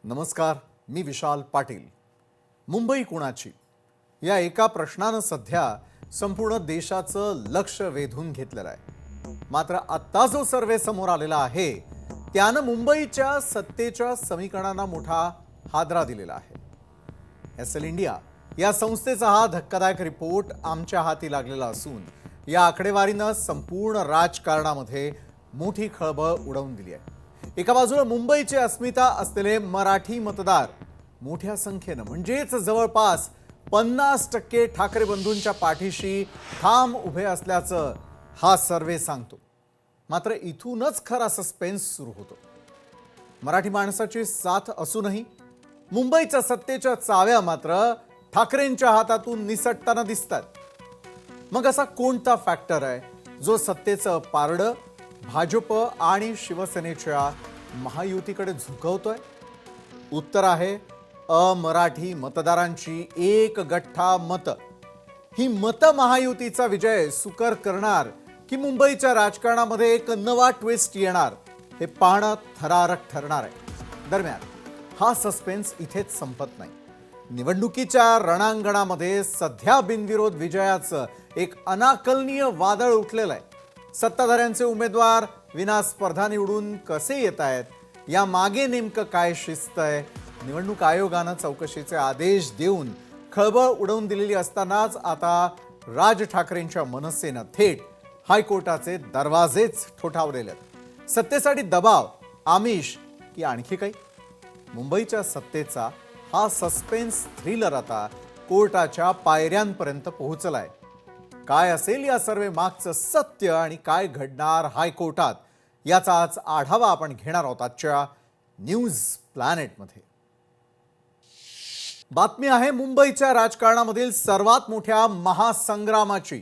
नमस्कार, मी विशाल पाटील. मुंबई कुणाची या एका प्रश्नानं सध्या संपूर्ण देशाचं लक्ष वेधून घेतलेलं आहे. मात्र आता जो सर्वे समोर आलेला आहे त्यानं मुंबईच्या सत्तेच्या समीकरणांना मोठा हादरा दिलेला आहे. एसएल इंडिया या संस्थेचा हा धक्कादायक रिपोर्ट आमच्या हाती लागलेला असून या आकडेवारीनं संपूर्ण राजकारणामध्ये मोठी खळबळ उडवून दिली आहे. एका बाजूला मुंबईचे अस्मिता असलेले मराठी मतदार मोठ्या संख्येनं म्हणजेच जवळपास 50% ठाकरे बंधूंच्या पाठीशी ठाम उभे असल्याचं हा सर्वे सांगतो. मात्र इथूनच खरा सस्पेन्स सुरू होतो. मराठी माणसाची साथ असूनही मुंबईच्या सत्तेच्या चाव्या मात्र ठाकरेंच्या हातातून निसटताना दिसतात. मग असा कोणता फॅक्टर आहे जो सत्तेचं पारडं भाजप आणि शिवसेनेच्या महायुतीकडे झुकवतोय? उत्तर आहे अमराठी मतदारांची एक गठ्ठा मतं. ही मतं महायुतीचा विजय सुकर करणार की मुंबईच्या राजकारणामध्ये एक नवा ट्विस्ट येणार हे पाहणं थरारक ठरणार आहे. दरम्यान हा सस्पेन्स इथेच संपत नाही. निवडणुकीच्या रणांगणामध्ये सध्या बिनविरोध विजयाचं एक अनाकलनीय वादळ उठलेलं आहे. सत्ताधाऱ्यांचे उमेदवार विना स्पर्धा निवडून कसे येत आहेत, या मागे नेमकं काय शिस्त आहे? निवडणूक आयोगानं चौकशीचे आदेश देऊन खळबळ उडवून दिलेली असतानाच आता राज ठाकरेंच्या मनसेनं थेट हायकोर्टाचे दरवाजेच ठोठावलेले आहेत. सत्तेसाठी दबाव, आमिष की आणखी काही? मुंबईच्या सत्तेचा हा सस्पेन्स थ्रिलर आता कोर्टाच्या पायऱ्यांपर्यंत पोहोचलाय. काय असेल या सर्वे मागचं सत्य आणि काय घडणार हायकोर्टात, याचा आज आढावा आपण घेणार आहोत आजच्या न्यूज प्लॅनेटमध्ये. बातमी आहे मुंबईच्या राजकारणामधील सर्वात मोठ्या महासंग्रामाची.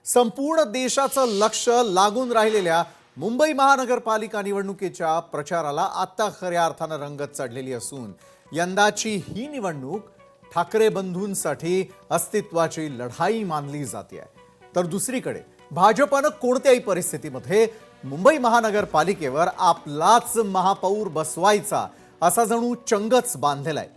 संपूर्ण देशाचं लक्ष लागून राहिलेल्या मुंबई महानगरपालिका निवडणुकीच्या प्रचाराला आता खऱ्या अर्थानं रंगत चढलेली असून यंदाची ही निवडणूक ठाकरे बंधूंसाठी अस्तित्वाची लढाई मानली जाते. तर दुसरीकडे भाजपनं कोणत्याही परिस्थितीमध्ये मुंबई महानगरपालिकेवर आपलाच महापौर बसवायचा असा जणू चंगच बांधलेला आहे.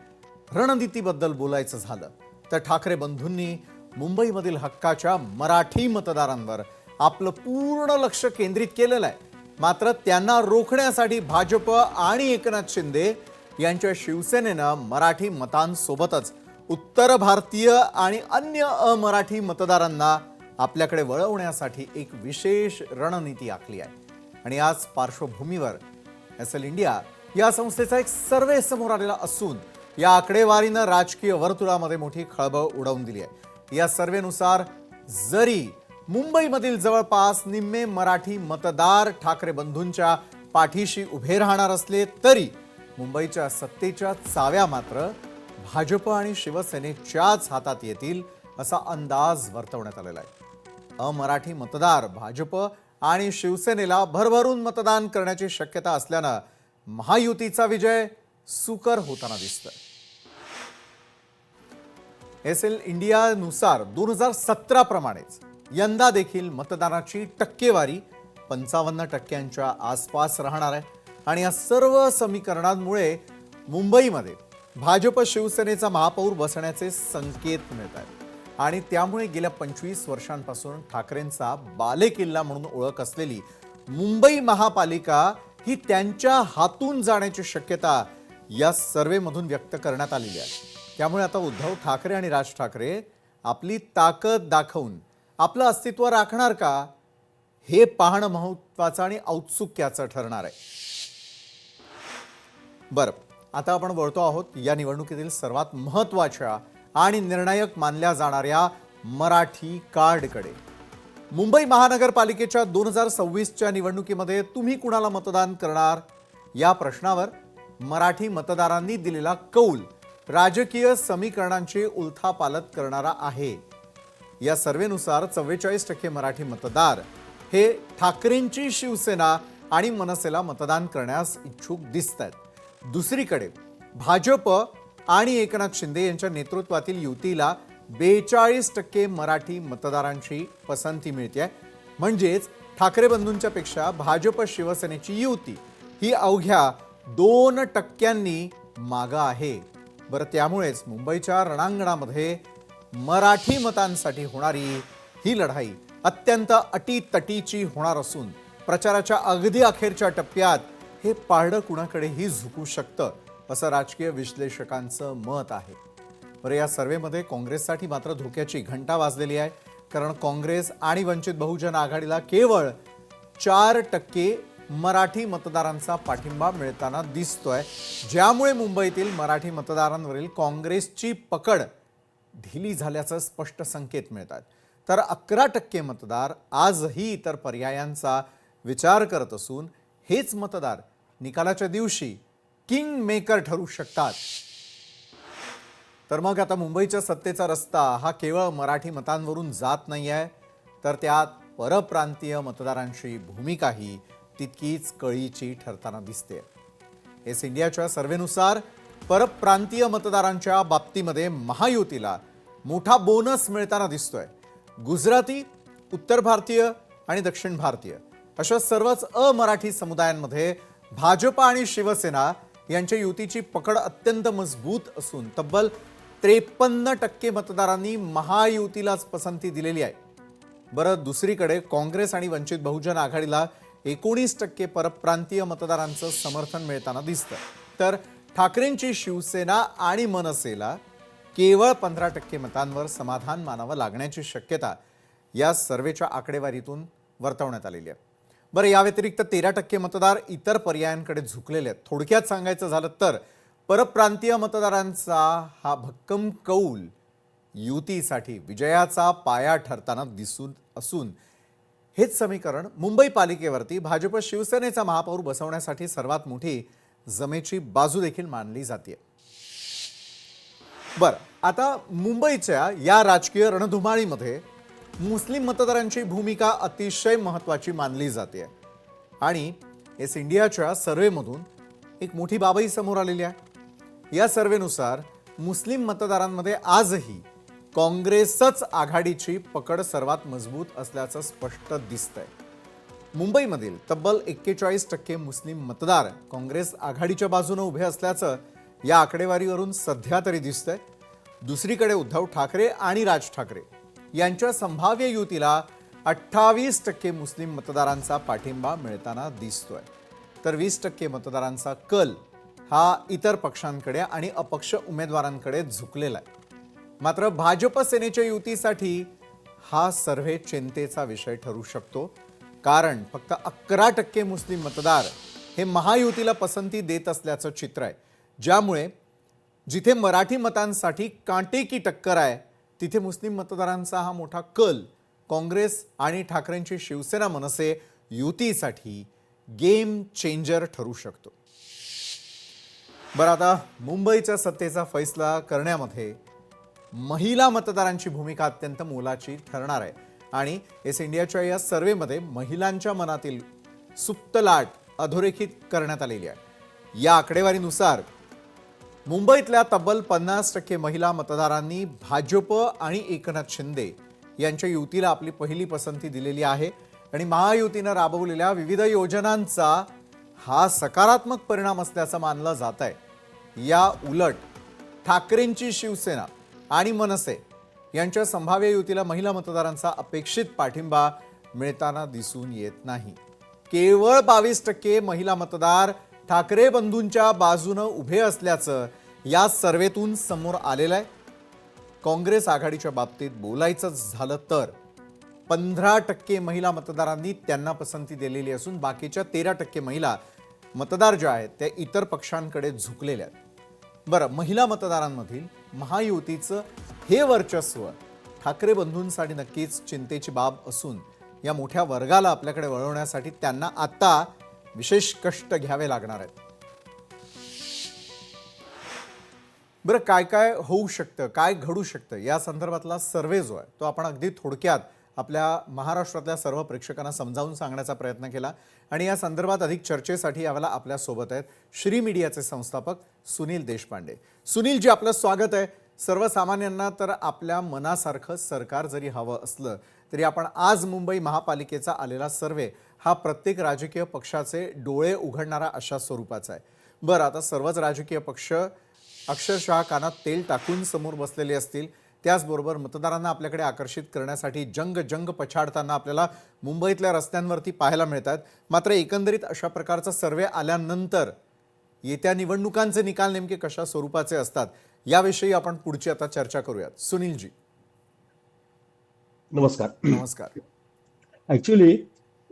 रणनीतीबद्दल बोलायचं झालं तर ठाकरे बंधूंनी मुंबईमधील हक्काच्या मराठी मतदारांवर आपलं पूर्ण लक्ष केंद्रित केलेलं आहे. मात्र त्यांना रोखण्यासाठी भाजप आणि एकनाथ शिंदे यांच्या शिवसेनेनं मराठी मतांसोबतच उत्तर भारतीय आणि अन्य अमराठी मतदारांना आपल्याकडे वळवण्यासाठी एक विशेष रणनीती आखली आहे. आणि आज पार्श्वभूमीवर एसएल इंडिया या संस्थेचा एक सर्वे समोर आलेला असून या आकडेवारीनं राजकीय वर्तुळामध्ये मोठी खळबळ उडवून दिली आहे. या सर्वेनुसार जरी मुंबईमधील जवळपास निम्मे मराठी मतदार ठाकरे बंधूंच्या पाठीशी उभे राहणार असले तरी मुंबईच्या सत्तेच्या चाव्या मात्र भाजप आणि शिवसेनेच्याच हातात येतील असा अंदाज वर्तवण्यात आलेला आहे. अमराठी मतदार भाजप आणि शिवसेनेला भरभरून मतदान करण्याची शक्यता असल्यानं महायुतीचा विजय सुकर होताना दिसतोय. एसएल इंडियानुसार 2017 प्रमाणेच यंदा देखील मतदानाची टक्केवारी 55% आसपास राहणार आहे. आणि या सर्व समीकरणांमुळे मुंबईमध्ये भाजप शिवसेनेचा महापौर बसण्याचे संकेत मिळत आहेत. आणि त्यामुळे गेल्या 25 वर्षांपासून ठाकरेंचा बालेकिल्ला म्हणून ओळख असलेली मुंबई महापालिका ही त्यांच्या हातून जाण्याची शक्यता या सर्वेमधून व्यक्त करण्यात आलेली आहे. त्यामुळे आता उद्धव ठाकरे आणि राज ठाकरे आपली ताकद दाखवून आपलं अस्तित्व राखणार का, हे पाहणं महत्त्वाचं आणि औत्सुक्याचं ठरणार आहे. बरं, आता आपण वळतो आहोत या निवडणुकीतील सर्वात महत्त्वाच्या आणि निर्णायक मानल्या जाणाऱ्या मराठी कार्डकडे. मुंबई महानगरपालिकेच्या 2026च्या निवडणुकीमध्ये तुम्ही कुणाला मतदान करणार, या प्रश्नावर मराठी मतदारांनी दिलेला कौल राजकीय समीकरणांची उलथापालथ करणारा आहे. या सर्वेनुसार 44% मराठी मतदार हे ठाकरेंची शिवसेना आणि मनसेला मतदान करण्यास इच्छुक दिसत आहेत. दुसरीकडे भाजप आणि एकनाथ शिंदे यांच्या नेतृत्वातील युतीला 42% मराठी मतदारांची पसंती मिळते. म्हणजेच ठाकरे बंधूंच्या पेक्षा भाजप शिवसेनेची युती ही अवघ्या 2% मागं आहे. बरं, त्यामुळेच मुंबईच्या रणांगणामध्ये मराठी मतांसाठी होणारी ही लढाई अत्यंत अटीतटीची होणार असून प्रचाराच्या अगदी अखेरच्या टप्प्यात हे पारडं कुणाकडेही झुकू शकतं, असं राजकीय विश्लेषकांचं मत आहे. बरं, या सर्व्हेमध्ये काँग्रेससाठी मात्र धोक्याची घंटा वाजलेली आहे, कारण काँग्रेस आणि वंचित बहुजन आघाडीला केवळ 4% मराठी मतदारांचा पाठिंबा मिळताना दिसतोय, ज्यामुळे मुंबईतील मराठी मतदारांवरील काँग्रेसची पकड ढिली झाल्याचं स्पष्ट संकेत मिळतात. तर 11% मतदार आजही इतर पर्यायांचा विचार करत असून हेच मतदार निकालाच्या दिवशी किंग मेकर ठरू शकतात. तर मग आता मुंबईच्या सत्तेचा रस्ता हा केवळ मराठी मतांवरून जात नाही आहे, तर त्यात परप्रांतीय मतदारांची भूमिकाही तितकीच कळीची ठरताना दिसते. एस इंडियाच्या सर्व्हेनुसार परप्रांतीय मतदारांच्या बाबतीमध्ये महायुतीला मोठा बोनस मिळताना दिसतोय. गुजराती, उत्तर भारतीय आणि दक्षिण भारतीय अशा सर्वच अमराठी समुदायांमध्ये भाजपा आणि शिवसेना यांच्या युतीची पकड अत्यंत मजबूत असून तब्बल 53% मतदारांनी महायुतीलाच पसंती दिलेली आहे. बरं, दुसरीकडे काँग्रेस आणि वंचित बहुजन आघाडीला 19% परप्रांतीय मतदारांचं समर्थन मिळताना दिसतं. तर ठाकरेंची शिवसेना आणि मनसेला केवळ 15% मतांवर समाधान मानावं लागण्याची शक्यता या सर्वेच्या आकडेवारीतून वर्तवण्यात आलेली आहे. बरं, या व्यतिरिक्त 13% मतदार इतर पर्यायांकडे झुकलेले आहेत. थोडक्यात सांगायचं झालं तर परप्रांतीय मतदारांचा हा भक्कम कौल युतीसाठी विजयाचा पाया ठरताना दिसून असून हेच समीकरण मुंबई पालिकेवरती भाजप शिवसेनेचा महापौर बसवण्यासाठी सर्वात मोठी जमेची बाजू देखील मानली जाते. बरं, आता मुंबईच्या या राजकीय रणधुमाळीमध्ये मुस्लिम मतदारांची भूमिका अतिशय महत्त्वाची मानली जाते आणि एस इंडियाच्या सर्व्हेमधून एक मोठी बाबही समोर आलेली आहे. या सर्व्हेनुसार मुस्लिम मतदारांमध्ये आजही काँग्रेसच आघाडीची पकड सर्वात मजबूत असल्याचं स्पष्ट दिसतंय. मुंबईमधील तब्बल 41% मुस्लिम मतदार काँग्रेस आघाडीच्या बाजूने उभे असल्याचं या आकडेवारीवरून सध्या तरी दिसतंय. दुसरीकडे उद्धव ठाकरे आणि राज ठाकरे यांच्या संभाव्य युतीला 28% मुस्लिम मतदारांचा पाठिंबा मिळताना दिसतोय. तर 20% मतदारांचा कल हा इतर पक्षांकडे आणि अपक्ष उमेदवारांकडे झुकलेला आहे. मात्र भाजप सेनेच्या युतीसाठी हा सर्व्हे चिंतेचा विषय ठरू शकतो, कारण फक्त 11% मुस्लिम मतदार हे महायुतीला पसंती देत असल्याचं चित्र आहे, ज्यामुळे जिथे मराठी मतांसाठी कांटेकी टक्कर आहे तिथे मुस्लिम मतदारांचा हा मोठा कल काँग्रेस आणि ठाकरेंची शिवसेना मनसे युतीसाठी गेम चेंजर ठरू शकतो. बरं, आता मुंबईच्या सत्तेचा फैसला करण्यामध्ये महिला मतदारांची भूमिका अत्यंत मोलाची ठरणार आहे आणि एस इंडियाच्या या सर्व्हेमध्ये महिलांच्या मनातील सुप्त लाट अधोरेखित करण्यात आलेली आहे. या आकडेवारीनुसार मुंबईतल्या तब्बल 50% महिला मतदारांनी भाजप आणि एकनाथ शिंदे यांच्या युतीला आपली पहिली पसंती दिलेली आहे आणि महायुतीनं राबवलेल्या विविध योजनांचा हा सकारात्मक परिणाम असल्याचं मानलं जात आहे. या उलट ठाकरेंची शिवसेना आणि मनसे यांच्या संभाव्य युतीला महिला मतदारांचा अपेक्षित पाठिंबा मिळताना दिसून येत नाही. केवळ 22% महिला मतदार ठाकरे बंधूंच्या बाजूने उभे असल्याचं या सर्व्हेतून समोर आलेलं आहे. काँग्रेस आघाडीच्या बाबतीत बोलायचं झालं तर 15% महिला मतदारांनी त्यांना पसंती दिलेली असून बाकीच्या 13% महिला मतदार ज्या आहेत त्या इतर पक्षांकडे झुकलेल्या आहेत. बरं, महिला मतदारांमधील महायुतीचं हे वर्चस्व ठाकरे बंधूंसाठी नक्कीच चिंतेची बाब असून या मोठ्या वर्गाला आपल्याकडे वळवण्यासाठी त्यांना आता विशेष कष्ट घ्यावे लागणार आहेत. बरं, काय काय होऊ शकतं, काय घडू शकतं या संदर्भातला सर्व्हे जो आहे तो आपण अगदी थोडक्यात आपल्या महाराष्ट्रातल्या सर्व प्रेक्षकांना समजावून सांगण्याचा प्रयत्न केला आणि या संदर्भात अधिक चर्चेसाठी यावेळेला आपल्या सोबत आहेत श्री मीडियाचे संस्थापक सुनील देशपांडे. सुनील जी, आपलं स्वागत आहे. सर्वसामान्यांना तर आपल्या मनासारखं सरकार जरी हवं असलं तरी आपण आज मुंबई महापालिकेचा आलेला सर्व्हे हा प्रत्येक राजकीय पक्षाचे डोळे उघडणारा अशा स्वरूपाचा आहे. बरं, आता सर्वच राजकीय पक्ष अक्षरशः कानात तेल टाकून समोर बसलेले असतील. त्याचबरोबर मतदारांना आपल्याकडे आकर्षित करण्यासाठी जंग जंग पछाडताना आपल्याला मुंबईतल्या रस्त्यांवरती पाहायला मिळतात. मात्र एकंदरीत अशा प्रकारचा सर्वे आल्यानंतर येत्या निवडणुकांचे निकाल नेमके कशा स्वरूपाचे असतात याविषयी आपण पुढची आता चर्चा करूयात. सुनीलजी नमस्कार. नमस्कार. ऍक्च्युली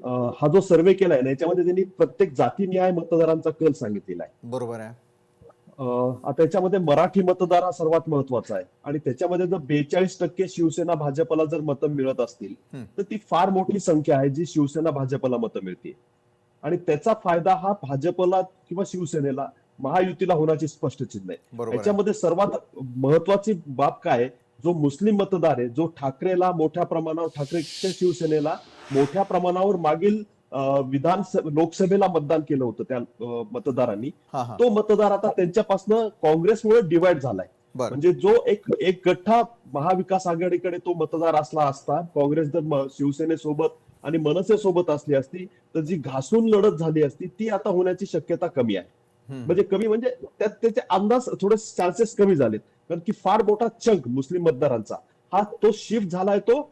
हा जो सर्वे केलाय ना याच्यामध्ये त्यांनी प्रत्येक जातीनिहाय मतदारांचा कल सांगितलेला आहे. बरोबर आहे. आता याच्यामध्ये मराठी मतदार हा सर्वात महत्वाचा आहे आणि त्याच्यामध्ये जर 42% शिवसेना भाजपला जर मतं मिळत असतील तर ती फार मोठी संख्या आहे जी शिवसेना भाजपला मतं मिळते आणि त्याचा फायदा हा भाजपला किंवा शिवसेनेला महायुतीला होण्याची स्पष्ट चिन्ह आहे. बरोबर आहे. याच्यामध्ये सर्वात महत्वाची बाब काय आहे, जो मुस्लिम मतदार आहे, जो ठाकरेला मोठ्या प्रमाणावर ठाकरेच्या शिवसेनेला मोठ्या प्रमाणावर मागील लोकसभेला मतदान केलं होतं त्या मतदारांनी, हा हा तो मतदार आता त्यांच्यापासून काँग्रेसमुळे डिवाइड झालाय. बरं. म्हणजे जो एक गठ्ठा महाविकास आघाडीकडे तो मतदार असला असता, काँग्रेस जर शिवसेनेसोबत आणि मनसेसोबत असली असती तर जी घासून लढत झाली असती ती आता होण्याची शक्यता कमी आहे. म्हणजे कमी म्हणजे त्यात त्याचे अंदाज थोडे चान्सेस कमी झालेत, कारण की फार मोठा चंक मुस्लिम मतदारांचा हा तो शिफ्ट झालाय तो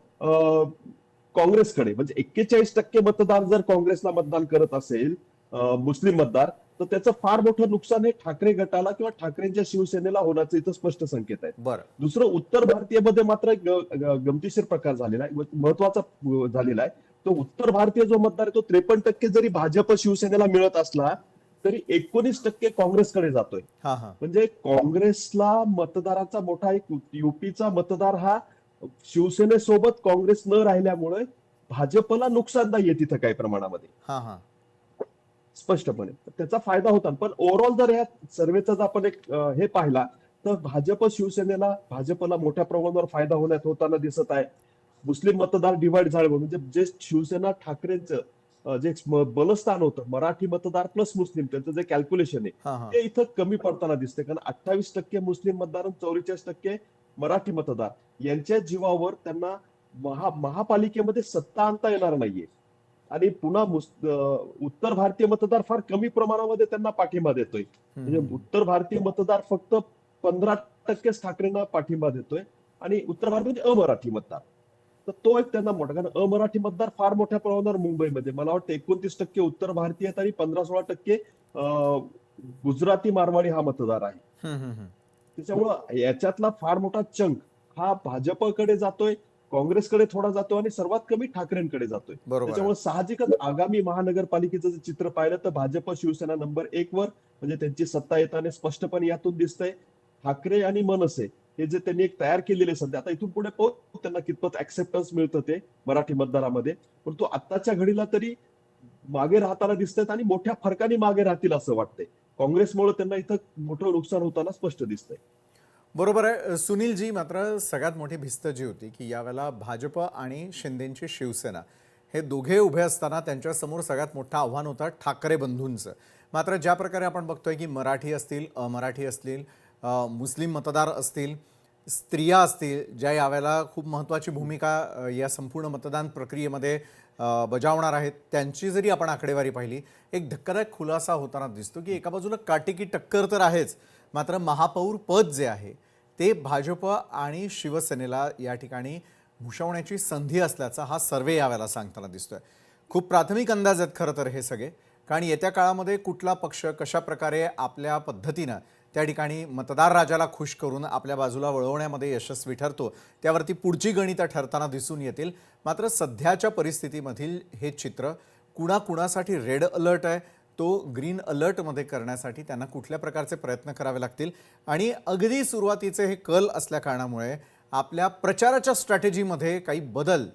काँग्रेसकडे. म्हणजे 41% मतदार जर काँग्रेसला मतदान करत असेल मुस्लिम मतदार, तर त्याचं फार मोठं नुकसान हे ठाकरे गटाला किंवा ठाकरेंच्या शिवसेनेला होण्याचे इथं स्पष्ट संकेत आहेत. बरं. दुसरं, उत्तर भारतीयमध्ये मात्र एक गमतीशीर प्रकार झालेला आहे, महत्वाचा झालेला आहे. तो उत्तर भारतीय जो मतदार आहे तो 53% जरी भाजप शिवसेनेला मिळत असला तरी 19% काँग्रेसकडे जातोय. म्हणजे काँग्रेसला मतदाराचा मोठा एक युपीचा मतदार हा शिवसेनेसोबत काँग्रेस न राहिल्यामुळे भाजपला नुकसानदायी आहे तिथं काही प्रमाणामध्ये स्पष्टपणे. त्याचा फायदा होता. पण ओव्हरऑल जर या सर्वेचा जर आपण एक हे पाहिला तर भाजपला मोठ्या प्रमाणावर फायदा होताना दिसत आहे. मुस्लिम मतदार डिवाइड झाले म्हणजे जे शिवसेना ठाकरेंचं जे बलस्थान होतं मराठी मतदार प्लस मुस्लिम त्यांचं जे कॅल्क्युलेशन आहे ते इथं कमी पडताना दिसते. कारण 28% मुस्लिम मतदार आणि 44% मराठी मतदार यांच्या जीवावर त्यांना महापालिकेमध्ये सत्ता आणता येणार नाहीये. आणि पुन्हा उत्तर भारतीय मतदार फार कमी प्रमाणामध्ये त्यांना पाठिंबा देतोय. म्हणजे उत्तर भारतीय मतदार फक्त 15% ठाकरेंना पाठिंबा देतोय आणि उत्तर भारतामध्ये अमराठी मतदार, तर तो एक त्यांना मोठा, कारण अमराठी मतदार फार मोठ्या प्रमाणावर मुंबईमध्ये मला वाटतं 29% उत्तर भारतीय आहेत आणि 15-16% गुजराती मारवाडी हा मतदार आहे. त्याच्यामुळं याच्यातला फार मोठा चंक हा भाजपकडे जातोय, काँग्रेसकडे थोडा जातो आणि सर्वात कमी ठाकरेंकडे जातोय. त्याच्यामुळे साहजिकच आगामी महानगरपालिकेचं जर चित्र पाहिलं तर भाजप शिवसेना नंबर 1 वर म्हणजे त्यांची सत्ता येताना स्पष्टपणे यातून दिसतंय. ठाकरे आणि मनसे हे जे त्यांनी एक तयार केलेले सध्या, आता इथून पुढे त्यांना कितपत ऍक्सेप्टन्स मिळतं ते मराठी मतदारामध्ये, पण तो आत्ताच्या घडीला तरी मागे राहताना दिसतात आणि मोठ्या फरकाने मागे राहतील असं वाटतंय. काँग्रेसमुळे त्यांना इथं मोठं नुकसान होताना स्पष्ट दिसतंय. बरोबर आहे सुनीलजी. मात्र सगळ्यात मोठी भिस्त जी होती की यावेळेला भाजप आणि शिंदेची शिवसेना हे दोघे उभे असताना त्यांच्यासमोर सगळ्यात मोठं आव्हान होतं ठाकरे बंधूंचं. मात्र ज्या प्रकारे आपण बघतोय की मराठी असतील, अमराठी असतील, मुस्लिम मतदार असतील, स्त्रिया असतील, ज्या यावेळेला खूप महत्त्वाची भूमिका या संपूर्ण मतदान प्रक्रियेमध्ये बजावणार आहेत, त्यांची जरी आपण आकडेवारी पाहिली एक धक्कादायक खुलासा होताना दिसतो की एका बाजूला काटेकी टक्कर तर आहेच, मात्र महापौर पद जे आहे ते भाजप आणि शिवसेनेला या ठिकाणी भूषवण्याची संधी असल्याचा हा सर्वे यावेळेला सांगताना दिसतोय. खूप प्राथमिक अंदाज आहेत खरं तर हे सगळे, कारण येत्या काळामध्ये कुठला पक्ष कशा प्रकारे आपल्या पद्धतीनं त्या ठिकाणी मतदार राजाला खुश करून आपल्या बाजूला वळवण्यामध्ये यशस्वी ठरतो त्यावरती पुढची गणितं ठरताना दिसून येतील. मात्र सध्याच्या परिस्थितीमधील हे चित्र कुणाकुणासाठी रेड अलर्ट आहे तो ग्रीन अलर्टमध्ये करण्यासाठी त्यांना कुठल्या प्रकारचे प्रयत्न करावे लागतील आणि अगदी सुरुवातीचे हे कल असल्या कारणामुळे आपल्या प्रचाराच्या स्ट्रॅटेजीमध्ये काही बदल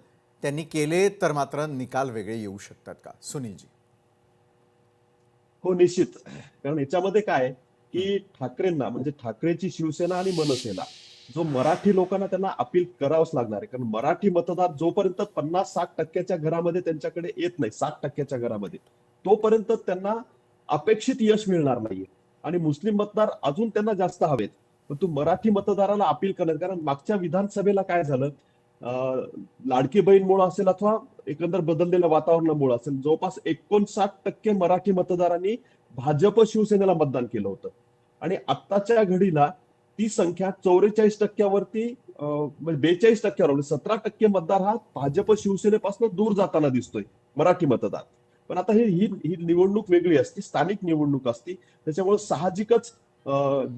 त्यांनी केले तर मात्र निकाल वेगळे येऊ शकतात का सुनीलजी? हो निश्चित. कारण याच्यामध्ये काय की ठाकरेंना म्हणजे ठाकरेची शिवसेना आणि मनसेला जो मराठी लोकांना त्यांना अपील करावंच लागणार आहे. कारण मराठी मतदार जोपर्यंत 50-60% घरामध्ये त्यांच्याकडे येत नाही, 60% घरामध्ये, तोपर्यंत त्यांना अपेक्षित यश मिळणार नाहीये. आणि मुस्लिम मतदार अजून त्यांना जास्त हवेत, पण तू मराठी मतदाराला अपील करणार. कारण मागच्या विधानसभेला काय झालं, लाडकी बहीणमुळे असेल अथवा एकंदर बदललेल्या वातावरणामुळे असेल, जवळपास 59% मराठी मतदारांनी भाजप शिवसेनेला मतदान केलं होतं. आणि आत्ताच्या घडीला ती संख्या 44% म्हणजे 42%, म्हणजे 17% मतदार हा भाजप शिवसेनेपासून दूर जाताना दिसतोय, मराठी मतदार. पण आता ही ही निवडणूक वेगळी असते, स्थानिक निवडणूक असते. त्याच्यामुळे साहजिकच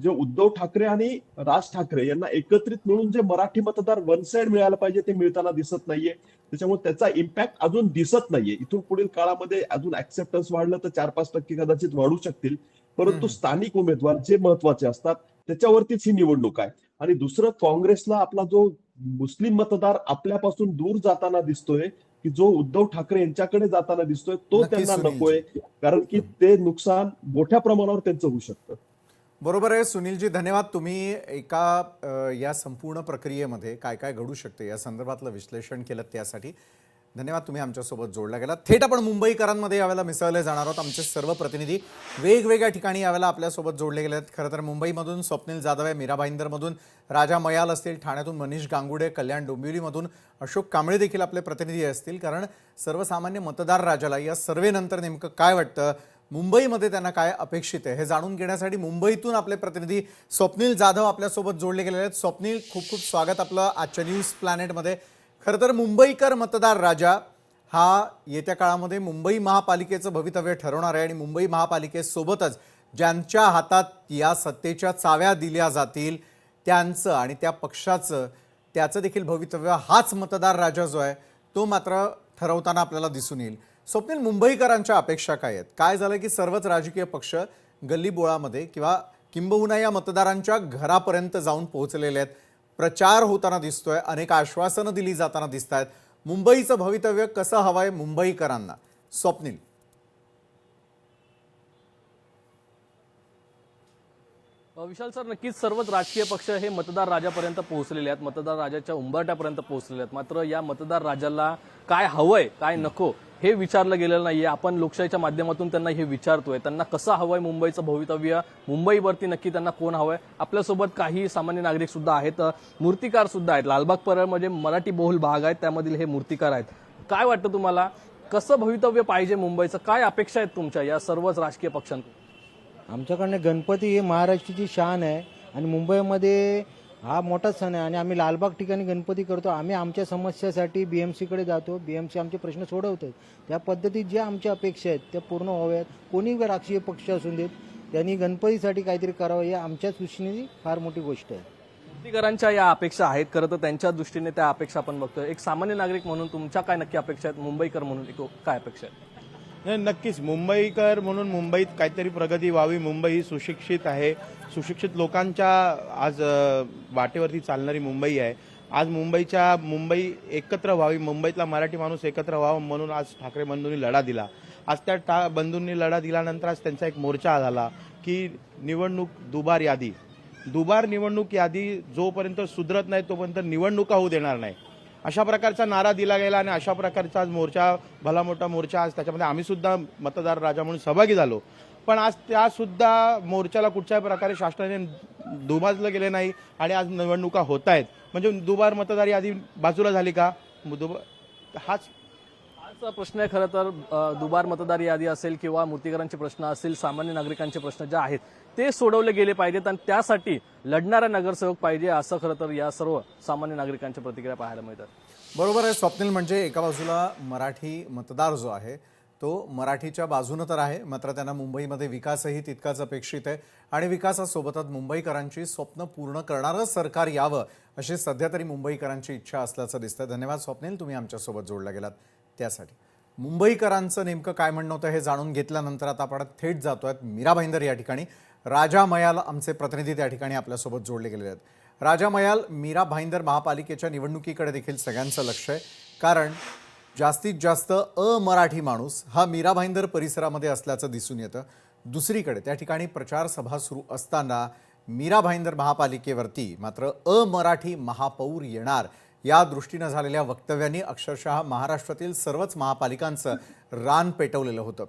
जे उद्धव ठाकरे आणि राज ठाकरे यांना एकत्रित मिळून जे मराठी मतदार वन साइड मिळायला पाहिजे ते मिळताना दिसत नाहीये. त्याच्यामुळे त्याचा इम्पॅक्ट अजून दिसत नाहीये. इथून पुढील काळामध्ये अजून ऍक्सेप्टन्स वाढलं तर 4-5% कदाचित वाढू शकतील. परंतु स्थानिक उमेदवार जे महत्वाचे असतात त्याच्यावरतीच ही निवडणूक आहे. आणि दुसरं, काँग्रेसला आपला जो मुस्लिम मतदार आपल्यापासून दूर जाताना दिसतोय, की जो उद्धव ठाकरे यांच्याकडे जाताना दिसतोय, तो नक्कीच त्यांना सुनीलजी. नकोय. कारण की ते नुकसान मोठ्या प्रमाणावर त्यांचं होऊ शकतं. बरोबर आहे सुनीलजी, धन्यवाद. तुम्ही एका या संपूर्ण प्रक्रियेमध्ये काय काय घडू शकते या संदर्भातलं विश्लेषण केलं त्यासाठी धन्यवाद. तुम्ही आमच्यासोबत जोडला गेलात. थेट आपण मुंबईकरांमध्ये यावेळेला मिसळले जाणार आहोत. आमचे सर्व प्रतिनिधी वेगवेगळ्या ठिकाणी यावेळेला आपल्यासोबत जोडले गेले आहेत. खरं तर मुंबईमधून स्वप्नील जाधव आहे, मीरा भाईंदरमधून राजा मयाल असतील, ठाण्यातून मनीष गांगुडे, कल्याण डोंबिवलीमधून अशोक कांबळे देखील आपले प्रतिनिधी असतील. कारण सर्वसामान्य मतदार राजाला या सर्वेनंतर नेमकं काय वाटतं, मुंबईमध्ये त्यांना काय अपेक्षित आहे हे जाणून घेण्यासाठी मुंबईतून आपले प्रतिनिधी स्वप्नील जाधव आपल्यासोबत जोडले गेलेले आहेत. स्वप्नील, खूप खूप स्वागत आपलं आजच्या न्यूज प्लॅनेटमध्ये. खरं तर मुंबईकर मतदार राजा हा येत्या काळामध्ये मुंबई महापालिकेचं भवितव्य ठरवणार आहे आणि मुंबई महापालिकेसोबतच ज्यांच्या हातात या सत्तेच्या चाव्या दिल्या जातील त्यांचं आणि त्या पक्षाचं त्याचं देखील भवितव्य हाच मतदार राजा जो आहे तो मात्र ठरवताना आपल्याला दिसून येईल. स्वप्नील, मुंबईकरांच्या अपेक्षा काय आहेत? काय झालं की सर्वच राजकीय पक्ष गल्लीबोळामध्ये किंवा किंबहुना या मतदारांच्या घरापर्यंत जाऊन पोहोचलेले आहेत, प्रचार होताना दिसतोय, अनेक आश्वासनं दिली जाताना दिसत आहेत. मुंबईचं भवितव्य कसं हवंय मुंबईकरांना? स्वप्नील. विशाल सर, नक्कीच सर्वच राजकीय पक्ष हे मतदार राजापर्यंत पोहोचलेले आहेत, मतदार राजाच्या उंबरठ्यापर्यंत पोहोचलेले आहेत. मात्र या मतदार राजाला काय हवंय काय नको हे विचारलं गेलेलं नाहीये. आपण लोकशाहीच्या माध्यमातून त्यांना हे विचारतोय, त्यांना कसं हवंय मुंबईचं भवितव्य, मुंबईवरती नक्की त्यांना कोण हवंय. आपल्यासोबत काही सामान्य नागरिक सुद्धा आहेत, मूर्तिकार सुद्धा आहेत. लालबाग परळमध्ये मराठी बहुल भाग आहेत, त्यामधील हे मूर्तिकार आहेत. काय वाटतं तुम्हाला, कसं भवितव्य पाहिजे मुंबईचं? काय अपेक्षा आहेत तुमच्या या सर्वच राजकीय पक्षांकडून? आमच्याकडनं गणपती ही महाराष्ट्राची शान आहे आणि मुंबईमध्ये हा मोठा सण आहे आणि आम्ही लालबाग ठिकाणी गणपती करतो. आम्ही आमच्या समस्यासाठी BMCकडे जातो, BMC आमचे प्रश्न सोडवतात. त्या पद्धतीत ज्या आमच्या अपेक्षा आहेत त्या पूर्ण व्हाव्यात. कोणी राजकीय पक्ष असून देत, त्यांनी गणपतीसाठी काहीतरी करावं, ही आमच्या दृष्टीने फार मोठी गोष्ट आहे. मूर्तिकारांच्या या अपेक्षा आहेत, खरं तर त्यांच्या दृष्टीने त्या अपेक्षा आपण बघतोय. एक सामान्य नागरिक म्हणून तुमच्या काय नक्की अपेक्षा आहेत, मुंबईकर म्हणून काय अपेक्षा आहेत? नाही, नक्कीच मुंबईकर म्हणून मुंबईत काहीतरी प्रगती व्हावी. मुंबई ही सुशिक्षित आहे, सुशिक्षित लोकांच्या आज वाटेवरती चालणारी मुंबई आहे. आज मुंबई एकत्र व्हावी, मुंबईतला मराठी माणूस एकत्र व्हावा म्हणून आज ठाकरे बंधूंनी लढा दिला. आज त्या बंधूंनी लढा दिल्यानंतर आज त्यांचा एक मोर्चा झाला की दुबार निवडणूक यादी जोपर्यंत सुधरत नाही तोपर्यंत निवडणुका होऊ देणार नाही, अशा प्रकारचा नारा दिला गेला. आणि अशा प्रकारचा आज मोर्चा, भला मोठा मोर्चा, आज त्याच्यामध्ये आम्ही सुद्धा मतदार राजा म्हणून सहभागी झालो. पण आज त्या सुद्धा मोर्चाला कुठच्याही प्रकारे शासनाने दुभाजलं गेले नाही आणि आज निवडणुका होत आहेत. म्हणजे दुबार मतदार यादी बाजूला झाली का? हाच प्रश्न आहे खरं तर. दुबार मतदार यादी असेल किंवा मूर्तिकारांचे प्रश्न असतील, सामान्य नागरिकांचे प्रश्न जे आहेत ते सोडवले गेले पाहिजेत आणि त्यासाठी लढणारा नगरसेवक पाहिजे, असं खरं तर या सर्व सामान्य नागरिकांच्या प्रतिक्रिया पाहायला मिळतात. बरोबर आहे स्वप्नील. म्हणजे एका बाजूला मराठी मतदार जो आहे तो मराठीच्या बाजूनं तर आहे, मात्र त्यांना मुंबईमध्ये विकासही तितकाच अपेक्षित आहे आणि विकासासोबतच मुंबईकरांची स्वप्न पूर्ण करणारं सरकार यावं अशी सध्या तरी मुंबईकरांची इच्छा असल्याचं दिसतं. धन्यवाद स्वप्नील, तुम्ही आमच्यासोबत जोडला गेलात त्यासाठी. मुंबईकरांचं नेमकं काय म्हणणं होतं हे जाणून घेतल्यानंतर आता आपण थेट जातोय मीरा भाईंदर या ठिकाणी. राजा मयाल आमचे प्रतिनिधी त्या ठिकाणी आपल्यासोबत जोडले गेलेले आहेत. राजा मयाल, मीरा भाईंदर महापालिकेच्या निवडणुकीकडे देखील सगळ्यांचं लक्ष आहे, कारण जास्तीत जास्त अमराठी माणूस हा मीरा भाईंदर परिसरामध्ये असल्याचं दिसून येतं. दुसरीकडे त्या ठिकाणी प्रचार सभा सुरू असताना मीरा भाईंदर महापालिकेवरती मात्र अमराठी महापौर येणार या दृष्टीनं झालेल्या वक्तव्यांनी अक्षरशः महाराष्ट्रातील सर्वच महापालिकांचं रान पेटवलेलं होतं.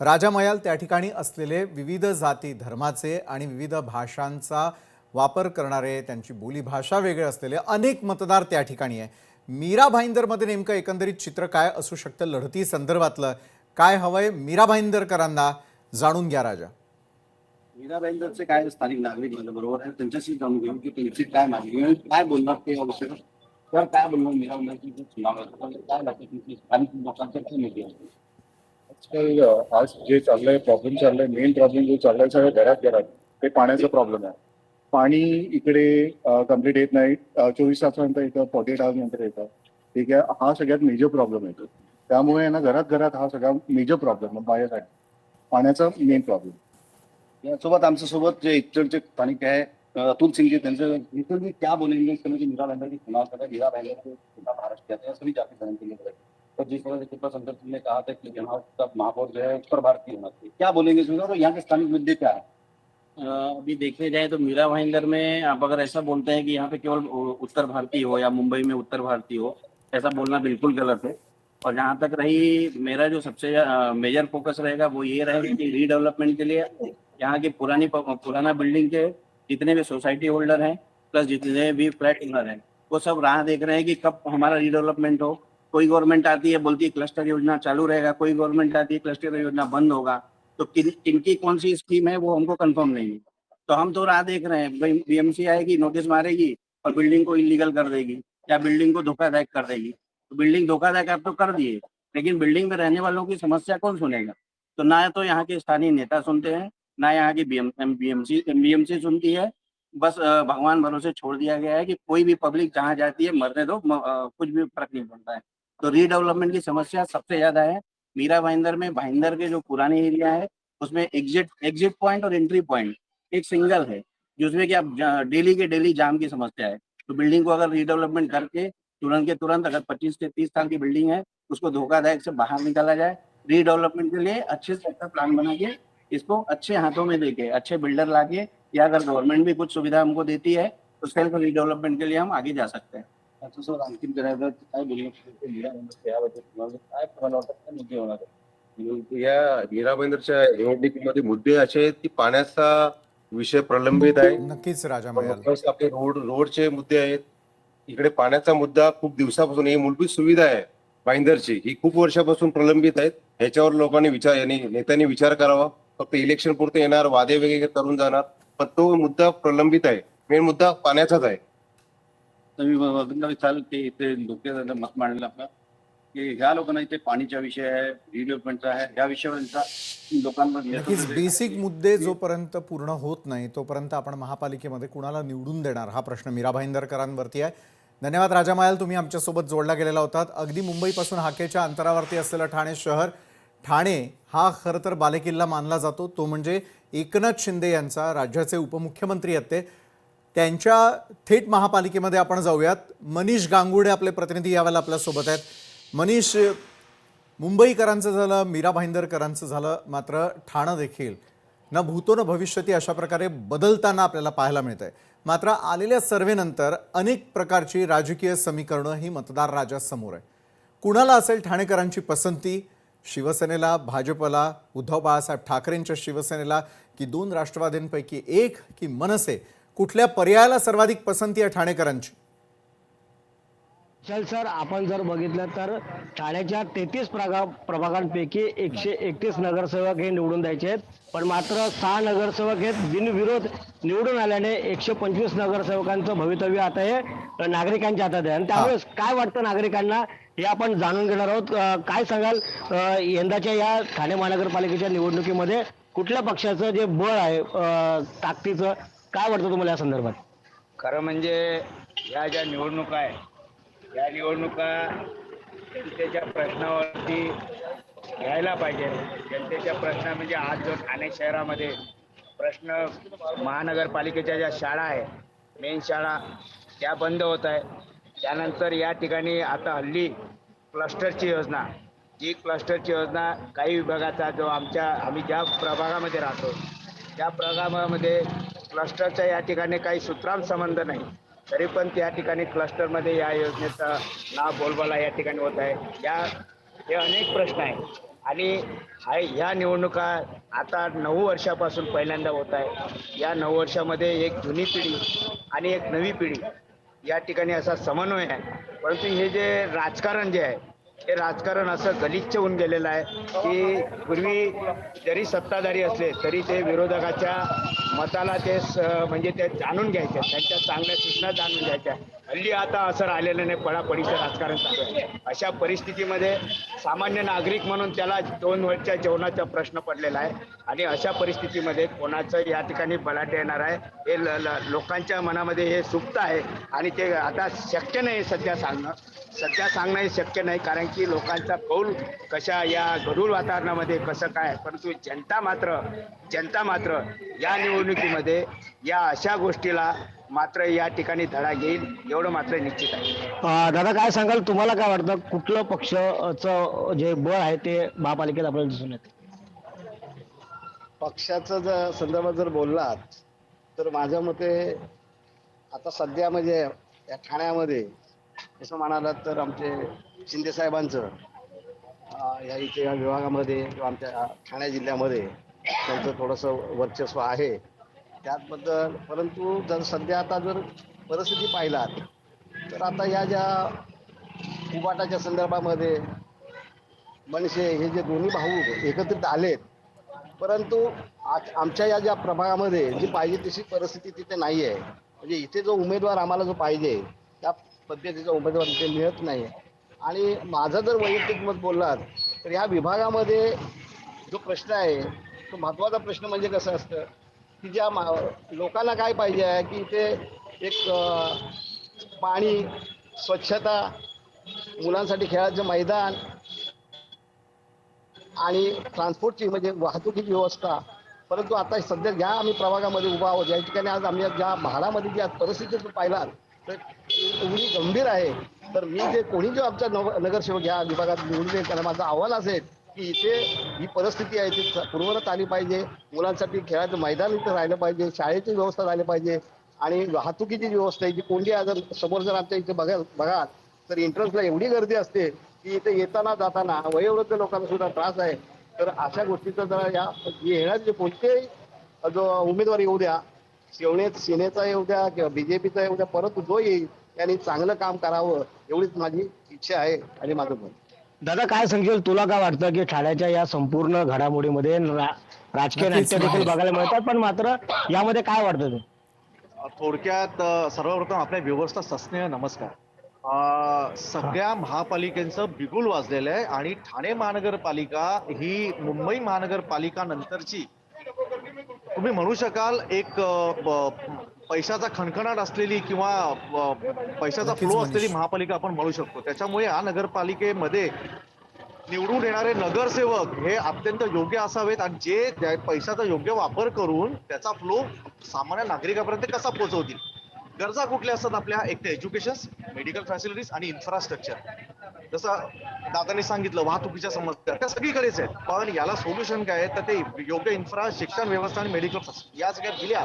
राजा मयाल त्या ठिकाणी असलेले विविध जाती धर्माचे आणि विविध भाषांचा वापर करणारे, त्यांची बोलीभाषा वेगळे असलेले अनेक मतदार त्या ठिकाणी आहे. मीरा भाईंदरमध्ये नेमकं एकंदरीत चित्र काय असू शकतं, लढती संदर्भातलं काय हवंय मीरा भाईंदरकरांना जाणून घ्या राजा. मीरा भाईंदरचे काय स्थानिक नागरिक झालं बरोबर आहे, त्यांच्याशी जाणून घेऊ की त्यांची काय मागणी आहे, काय बोलणार ते या विषयावर. तर काय बोलणार मीरा भाईंदरची जी चुनाव आहे, तर काय लागतं तुमची स्थानिक लोकांच्या काय मुद्दे आहेत? आजकाल आज जे चाललंय प्रॉब्लेम चाललाय, मेन प्रॉब्लेम जो चाललाय सगळं घरात ते पाण्याचा प्रॉब्लेम आहे. पाणी इकडे कम्प्लीट येत नाही, 24 तासानंतर येतं, 48 आवर्स नंतर येतं. ठीक आहे, हा सगळ्यात मेजर प्रॉब्लेम येतो. त्यामुळे ना घरात हा सगळा मेजर प्रॉब्लेम माझ्यासाठी पाण्याचा मेन प्रॉब्लेम. यासोबत आमच्यासोबत जे इकडचे स्थानिक आहे अतुल सिंह जी, त्यांचं इतर भी क्या बोलेंगे इस समय मीरा भाईंदर की चुनाव कर रहे हैं, मीरा भाईंदर को पूरा महाराष्ट्र कहते हैं, सभी जाति धर्म के लोग हैं। तो जिस तरह से कृपा शंकर सिंह ने कहा था कि यहाँ का महापौर जो है उत्तर भारतीय होना चाहिए, क्या बोलेंगे इसमें और यहाँ के स्थानिक मुद्दे क्या है? अभी देखने जाए तो मीरा भाईंदर में आप अगर ऐसा बोलते हैं कि यहाँ पे केवल उत्तर भारतीय हो या मुंबई में उत्तर भारतीय हो, ऐसा बोलना बिल्कुल गलत है। और जहाँ तक रही मेरा जो सबसे मेजर फोकस रहेगा वो ये रहेगा कि रीडेवलपमेंट के लिए यहाँ की पुराना बिल्डिंग के जितने भी सोसाइटी होल्डर हैं प्लस जितने भी फ्लैट ओनर हैं वो सब राह देख रहे हैं कि कब हमारा रीडेवलपमेंट हो। कोई गवर्नमेंट आती है बोलती है क्लस्टर योजना चालू रहेगा, कोई गवर्नमेंट आती है क्लस्टर योजना बंद होगा। तो किनकी कौन सी स्कीम है वो हमको कंफर्म नहीं है। तो हम तो राह देख रहे हैं, भाई बीएमसी आएगी, नोटिस मारेगी और बिल्डिंग को इलीगल कर देगी या बिल्डिंग को धोखादायक कर देगी। तो बिल्डिंग धोखादायक आप तो कर दिए, लेकिन बिल्डिंग में रहने वालों की समस्या कौन सुनेगा? तो ना तो यहाँ के स्थानीय नेता सुनते हैं, ना यहाँ की बीएमसी सुनती है। बस भगवान भरोसे छोड़ दिया गया है कि कोई भी पब्लिक जहाँ जाती है मरने दो, कुछ भी फर्क नहीं पड़ता है। तो रीडेवलपमेंट की समस्या सबसे ज्यादा है मीरा भाईंदर में। भाईंदर के जो पुराने एरिया है उसमें एग्जिट पॉइंट और एंट्री पॉइंट एक सिंगल है, जिसमें कि आप डेली के डेली जाम की समस्या है। तो बिल्डिंग को अगर रीडेवलपमेंट करके तुरंत के तुरंत, अगर 25 से 30 साल की बिल्डिंग है उसको धोखादायक से बाहर निकाला जाए, रीडेवलपमेंट के लिए अच्छे से अच्छा प्लान बना के इसको अच्छे हाथों में देके अच्छे बिल्डर लाके, या अगर गवर्नमेंट भी कुछ सुविधा हमको देती है तो सेल्फ रीडेवलपमेंट के लिए हम आगे जा सकते हैं। अच्छा सर, आणखीन करायचं काय बोलणार मीरा भाईंदर याबद्दल तुम्हाला काय तुम्हाला वाटतं काय मुद्दे होणार आहेत? या मीरा भाईंदरच्या निवडणुकीमध्ये मुद्दे असे आहेत की पाण्याचा विषय प्रलंबित आहे. नक्कीच राजा मिळाल. प्लस आपले रोडचे मुद्दे आहेत. इकडे पाण्याचा मुद्दा खूप दिवसापासून, ही मूलभूत सुविधा आहे भाईंदरची, ही खूप वर्षापासून प्रलंबित आहेत. ह्याच्यावर लोकांनी नेत्यांनी विचार करावा. फक्त इलेक्शन पुरते येणार, वादे वगैरे करून जाणार, पण तो मुद्दा प्रलंबित आहे. मेन मुद्दा पाण्याचाच आहे. तुम्ही बघितलं चालेल की इथे लोक मत मांडलं आपलं की ह्या लोकांना इथे पाणीचा विषय आहे, रिडेव्हलपमेंटचा आहे, या विषयावर लोकांमध्ये नक्कीच बेसिक मुद्दे जोपर्यंत पूर्ण होत नाही तोपर्यंत आपण महापालिकेमध्ये कुणाला निवडून देणार हा प्रश्न मीरा भाईंदरकरांवरती आहे. धन्यवाद राजा मायाल, तुम्ही आमच्यासोबत जोडला गेलेला होतात. अगदी मुंबईपासून हाकेच्या अंतरावरती असलेलं ठाणे शहर, ठाणे हा खरं तर बालेकिल्ला मानला जातो. तो म्हणजे एकनाथ शिंदे यांचा, राज्याचे उपमुख्यमंत्री आहेत ते, त्यांच्या थेट महापालिकेमध्ये आपण जाऊयात. मनीष गांगुडे आपले प्रतिनिधी यावेळेला आपल्यासोबत आहेत. मनीष, मुंबईकरांचं झालं, मीरा भाईंदरकरांचं झालं, मात्र ठाणं देखील न भूतो न भविष्यती अशा प्रकारे बदलताना आपल्याला पाहायला मिळत आहे. मात्र आलेल्या सर्व्हेनंतर अनेक प्रकारची राजकीय समीकरणं ही मतदार राजासमोर आहे. कुणाला असेल ठाणेकरांची पसंती? शिवसेनेला, भाजपला, उद्धव बाळासाहेब ठाकरेंच्या शिवसेनेला, की दोन राष्ट्रवादींपैकी एक, की मनसे? कुठल्या पर्यायाला सर्वाधिक पसंती आहे ठाणेकरांची? चल सर, आपण जर बघितलं तर ठाण्याच्या 33 प्रभागांपैकी 131 नगरसेवक हे निवडून द्यायचे आहेत, पण मात्र 6 नगरसेवक हे बिनविरोध निवडून आल्याने 125 नगरसेवकांचं भवितव्य आता हे नागरिकांच्या हातात आहे. आणि त्यामुळे काय वाटतं नागरिकांना हे आपण जाणून घेणार आहोत. काय सांगाल यंदाच्या या ठाणे महानगरपालिकेच्या निवडणुकीमध्ये कुठल्या पक्षाचं जे बळ आहे ताकदीचं, काय वाटतं तुम्हाला या संदर्भात? खरं म्हणजे या ज्या निवडणुका आहे, या निवडणुका जनतेच्या प्रश्नावरती घ्यायला पाहिजे. जनतेच्या प्रश्न म्हणजे आज जो ठाणे शहरामध्ये प्रश्न, महानगरपालिकेच्या ज्या शाळा आहे, मेन शाळा त्या बंद होत आहे. त्यानंतर या ठिकाणी आता हल्ली क्लस्टरची योजना, जी क्लस्टरची योजना काही विभागाचा जो आम्ही ज्या प्रभागामध्ये राहतो त्या प्रभागामध्ये क्लस्टरचा या ठिकाणी काही सूत्रांत संबंध नाही, तरी पण त्या ठिकाणी क्लस्टरमध्ये या योजनेचा नाव बोलबाला या ठिकाणी होत आहे. हे अनेक प्रश्न आहेत आणि ह्या निवडणुका आता 9 वर्षापासून पहिल्यांदा होत आहे. या 9 वर्षामध्ये एक जुनी पिढी आणि एक नवी पिढी या ठिकाणी असा समन्वय आहे. परंतु हे जे राजकारण जे आहे हे राजकारण असं गलिच्छ होऊन गेलेलं आहे की पूर्वी जरी सत्ताधारी असले तरी ते विरोधकाच्या मताला ते म्हणजे ते जाणून घ्यायचे, त्यांच्या चांगल्या सूचना जाणून घ्यायच्या. हल्ली आता असं राहिलेलं नाही, पळापळीचं राजकारण चालू आहे. अशा परिस्थितीमध्ये सामान्य नागरिक म्हणून त्याला 2 वेळच्या जेवणाचा प्रश्न पडलेला आहे आणि अशा परिस्थितीमध्ये कोणाचं या ठिकाणी बलाढ्य येणार आहे हे लोकांच्या मनामध्ये हे सुप्त आहे आणि ते आता शक्य नाही सध्या सांगणं हे शक्य नाही, कारण की लोकांचा कौल कशा या गढूळ वातावरणामध्ये कसं काय. परंतु जनता मात्र या निवडणुकीमध्ये या अशा गोष्टीला मात्र या ठिकाणी धडा घेईल एवढं मात्र निश्चित आहे. दादा काय सांगाल, तुम्हाला काय वाटतं कुठलं पक्षाचं जे बळ आहे ते महापालिकेत आपल्याला दिसून येते? पक्षाचं जर संदर्भात जर बोललात तर माझ्या मते आता सध्या म्हणजे या ठाण्यामध्ये असं म्हणालात तर आमचे शिंदे साहेबांचं या इथे या विभागामध्ये किंवा आमच्या ठाणे जिल्ह्यामध्ये त्यांचं थोडंसं वर्चस्व आहे त्याबद्दल. परंतु जर सध्या आता जर परिस्थिती पाहिलात तर आता या ज्या उबाटाच्या संदर्भामध्ये मनसे हे जे दोन्ही भाऊ एकत्रित आलेत, परंतु आमच्या या ज्या प्रभागामध्ये जी पाहिजे तशी परिस्थिती तिथे नाही आहे. म्हणजे इथे जो उमेदवार आम्हाला जो पाहिजे त्या पद्धतीचा उमेदवार इथे मिळत नाही. आणि माझं जर वैयक्तिक मत बोललात तर या विभागामध्ये जो प्रश्न आहे तो महत्त्वाचा प्रश्न म्हणजे कसं असतं की ज्या लोकांना काय पाहिजे आहे की इथे एक पाणी, स्वच्छता, मुलांसाठी खेळाचं मैदान आणि ट्रान्सपोर्टची म्हणजे वाहतुकीची व्यवस्था. परंतु आता सध्या ज्या आम्ही प्रभागामध्ये उभा आहोत या ठिकाणी आज आम्ही ज्या म्हाडामध्ये ज्या परिस्थिती पाहिलात तर एवढी गंभीर आहे. तर मी जे कोणी जो आमचा नगरसेवक या विभागात निवडून येईल त्याला माझं आव्हान असेल की इथे ही परिस्थिती आहे ती पूर्ववत आली पाहिजे. मुलांसाठी खेळाचं मैदान इथं राहिलं पाहिजे, शाळेची व्यवस्था झाली पाहिजे आणि वाहतुकीची व्यवस्था आहे. जी कोंडी जर समोर जर आमच्या इथे बघा तर एंट्रन्सला एवढी गर्दी असते की इथे येताना जाताना वयोवृद्ध लोकांना सुद्धा त्रास आहे. तर अशा गोष्टीचं जरा या येणारे जे कोणतेही जो उमेदवार येऊ द्या, सेनेचा येऊ द्या किंवा बीजेपीचा येऊ द्या, परंतु जो येईल त्यांनी चांगलं काम करावं एवढीच माझी इच्छा आहे आणि माझं मत. दादा काय सांगशील, तुला काय वाटतं की ठाण्याच्या या संपूर्ण घडामोडीमध्ये राजकीय नाट्य देखील बघायला मिळतात, पण मात्र यामध्ये काय वाटतं ते? थोडक्यात सर्वप्रथम आपल्या व्यवस्था सस्नेह नमस्कार. सगळ्या महापालिकेचं बिगुल वाजलेलं आहे आणि ठाणे महानगरपालिका ही मुंबई महानगरपालिका नंतरची तुम्ही म्हणू शकाल एक पैशाचा खणखणाट असलेली किंवा पैशाचा फ्लो असलेली महापालिका आपण म्हणू शकतो. त्याच्यामुळे या नगरपालिकेमध्ये निवडून येणारे नगरसेवक हे अत्यंत योग्य असावेत आणि जे पैशाचा योग्य वापर करून त्याचा फ्लो सामान्य नागरिकापर्यंत कसा पोहोचवतील. गरजा कुठल्या असतात आपल्या, एक तर एज्युकेशन, मेडिकल फॅसिलिटीज आणि इन्फ्रास्ट्रक्चर. जसं दादांनी सांगितलं वाहतुकीच्या समस्या त्या सगळीकडेच आहेत, पण याला सोल्युशन काय आहे तर ते योग्य इन्फ्रा, शिक्षण व्यवस्था आणि मेडिकल फॅसिलिटी या सगळ्या दिल्या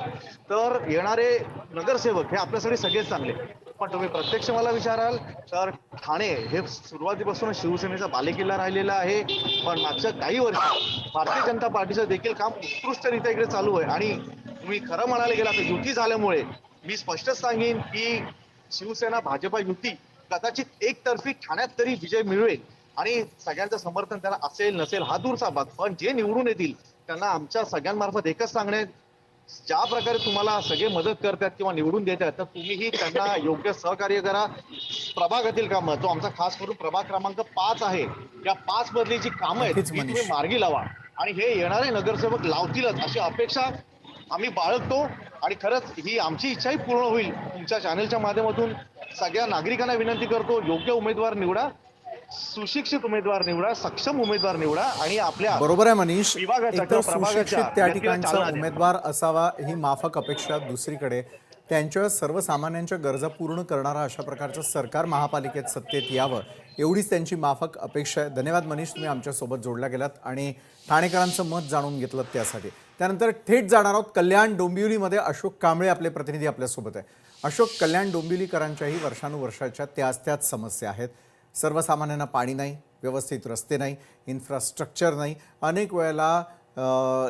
तर येणारे नगरसेवक हे आपल्यासाठी सगळेच चांगले. पण तुम्ही प्रत्यक्ष मला विचाराल तर ठाणे हे सुरुवातीपासून शिवसेनेचा बालेकिल्ला राहिलेला आहे. पण मागच्या काही वर्षी भारतीय जनता पार्टीचं देखील काम उत्कृष्टरित्या इकडे चालू आहे. आणि तुम्ही खरं म्हणायला गेला तर युती झाल्यामुळे मी स्पष्टच सांगेन की शिवसेना भाजपा युती कदाचित एकतर्फी ठाण्यात तरी विजय मिळवेल आणि सगळ्यांचं समर्थन त्याला असेल नसेल हा दूरचा भाग. पण जे निवडून येतील त्यांना आमच्या सगळ्यांमार्फत एकच सांगणे, ज्या प्रकारे तुम्हाला सगळे मदत करतात किंवा निवडून देतात तर तुम्हीही त्यांना योग्य सहकार्य करा. प्रभागातील कामं, तो आमचा खास करून प्रभाग क्रमांक 5 आहे, या 5 मधली जी कामं आहेत ती तुम्ही मार्गी लावा आणि हे येणारे नगरसेवक लावतीलच अशी अपेक्षा आम्ही बाळगतो. आणि खरंच ही आमची इच्छाही पूर्ण होईल. तुमच्या चॅनलच्या माध्यमातून सगळ्या नागरिकांना विनंती करतो, योग्य उमेदवार निवडा, सुशिक्षित उमेदवार निवडा, सक्षम उमेदवार निवडा आणि आपल्या बरोबर आहे मनीष, विभागाच्या एकतर किंवा सुशिक्षित प्रभागाच्या त्या व्यक्तीला ठिकाणचा चालना द्या. उमेदवार असावा ही माफक अपेक्षा. दुसरीकडे त्यांच्या सर्वसामान्यांच्या गरजा पूर्ण करणारा अशा प्रकारचं सरकार महापालिकेत सत्तेत यावं एवढीच त्यांची माफक अपेक्षा आहे. धन्यवाद मनीष, तुम्ही आमच्यासोबत जोडल्या गेलात आणि ठाणेकरांचं मत जाणून घेतलं त्यासाठी. त्यानंतर थेट जाणार आहोत कल्याण डोंबिवलीमध्ये. अशोक कांबळे आपले प्रतिनिधी आपल्यासोबत आहे. अशोक, कल्याण डोंबिवलीकरांच्याही वर्षानुवर्षाच्या त्याच समस्या आहेत. सर्वसामान्यांना पाणी नाही, व्यवस्थित रस्ते नाही, इन्फ्रास्ट्रक्चर नाही, अनेक वेळेला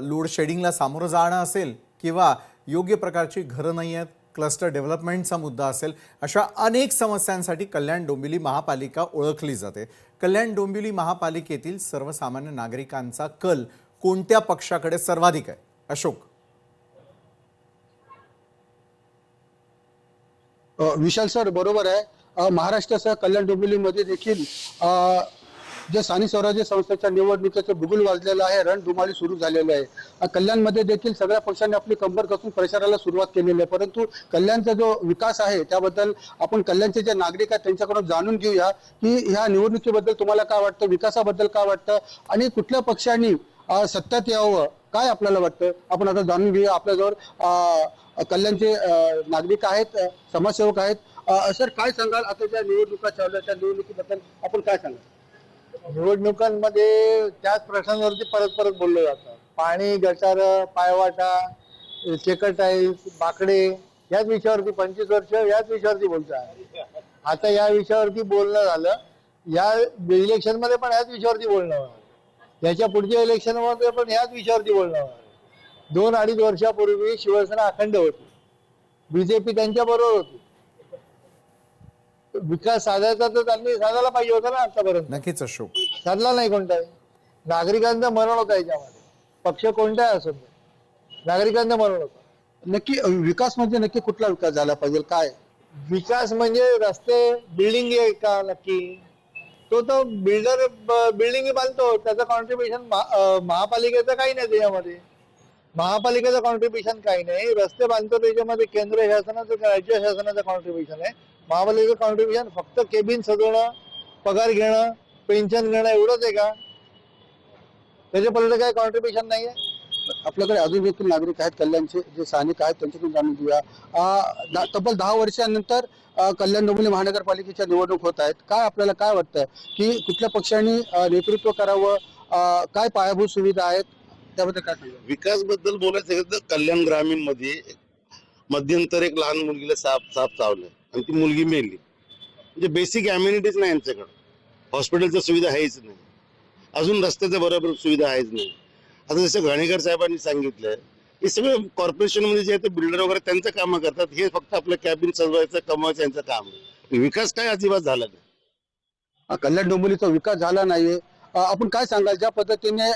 लोड शेडिंगला सामोरं जाणं असेल किंवा योग्य प्रकारची घरं नाही आहेत, क्लस्टर डेव्हलपमेंटचा मुद्दा असेल, अशा अनेक समस्यांसाठी कल्याण डोंबिवली महापालिका ओळखली जाते. कल्याण डोंबिवली महापालिकेतील सर्वसामान्य नागरिकांचा कल कोणत्या पक्षाकडे सर्वाधिक आहे? अशोक. विशाल सर बरोबर आहे. महाराष्ट्रासह कल्याण डोंबिवलीमध्ये देखील जे स्थानिक स्वराज्य संस्थेच्या निवडणुकीचं बिगुल वाजलेलं आहे, रणधुमाळी सुरू झालेलं आहे. कल्याणमध्ये देखील सगळ्या पक्षांनी आपली कंबर कसून प्रचाराला सुरुवात केलेली आहे. परंतु कल्याणचा जो विकास आहे त्याबद्दल आपण कल्याणचे जे नागरिक आहेत त्यांच्याकडून जाणून घेऊया की ह्या निवडणुकीबद्दल तुम्हाला काय वाटतं, विकासाबद्दल काय वाटतं आणि कुठल्या पक्षांनी सत्तेत यावं, काय आपल्याला वाटतं. आपण आता जाणून घेऊया. आपल्याजवळ कल्याणचे नागरिक आहेत, समाजसेवक आहेत. सर काय सांगाल, आता ज्या निवडणुका चालू आहेत त्या निवडणुकीबद्दल आपण काय सांगाल? निवडणुकांमध्ये त्याच प्रश्नांवरती परत परत बोललं जातं. पाणी, गटार, पायवाटा, सेक्रेटाईज, बाकडे याच विषयावरती 25 वर्ष याच विषयावरती बोलतात. आता या विषयावरती बोलणं झालं, या इलेक्शन मध्ये पण ह्याच विषयावरती बोलणं होणार, याच्या पुढच्या इलेक्शन मध्ये पण ह्याच विषयावरती बोलणं होणार. 2-2.5 वर्षापूर्वी शिवसेना अखंड होती, बीजेपी त्यांच्या बरोबर होती. विकास साधायचा तर त्यांनी साधायला पाहिजे होता ना आतापर्यंत. नक्कीच अशोक. साधला नाही कोणताही. नागरिकांचं मरण होतं याच्यामध्ये, पक्ष कोणताही असो नागरिकांचं मरण होतं. नक्की विकास म्हणजे नक्की कुठला विकास झाला पाहिजे? काय विकास म्हणजे रस्ते, बिल्डिंग आहे का? नक्की तो बिल्डर बिल्डिंग बांधतो, त्याचं कॉन्ट्रीब्युशन महापालिकेचं काही नाही त्याच्यामध्ये. महापालिकेचं कॉन्ट्रीब्युशन काही नाही. रस्ते बांधतो त्याच्यामध्ये केंद्र शासनाचं, राज्य शासनाचं कॉन्ट्रीब्युशन आहे. महापालिकेचं कॉन्ट्रीब्युशन फक्त केबिन सजवणं, पगार घेणं, पेन्शन घेणं एवढंच आहे का? त्याच्यापर्यंत काही कॉन्ट्रीब्युशन नाही आहे. आपल्याकडे अजून देखील नागरिक आहेत कल्याणचे जे स्थानिक आहेत, त्यांच्याकडून जाणून घेऊया. तब्बल 10 वर्षानंतर कल्याण डोंबिवली महानगरपालिकेच्या निवडणूक होत आहेत. काय आपल्याला काय वाटतं की कुठल्या पक्षांनी नेतृत्व करावं, काय पायाभूत सुविधा आहेत त्याबद्दल काय सांगा? विकास बद्दल बोलायचं तर कल्याण ग्रामीण मध्ये मध्यंतर एक लहान मुलगीला साप चावलं आणि ती मुलगी मेली. म्हणजे बेसिक अम्युनिटीज नाही यांच्याकडे. हॉस्पिटलच्या सुविधा आहेच नाही, अजून रस्त्याच्या बरोबर सुविधा आहेच नाही. आता जसं घाणेकर साहेबांनी सांगितलंय, हे सगळं कॉर्पोरेशन मध्ये जे आहे ते बिल्डर वगैरे त्यांचं कामं करतात. हे फक्त आपलं कॅबिन सजवायचं, कमवायचं यांचं काम आहे. विकास काय अजिबात झाला नाही. कल्याण डोंबिवलीचा विकास झाला नाहीये. आपण काय सांगाल, ज्या पद्धतीने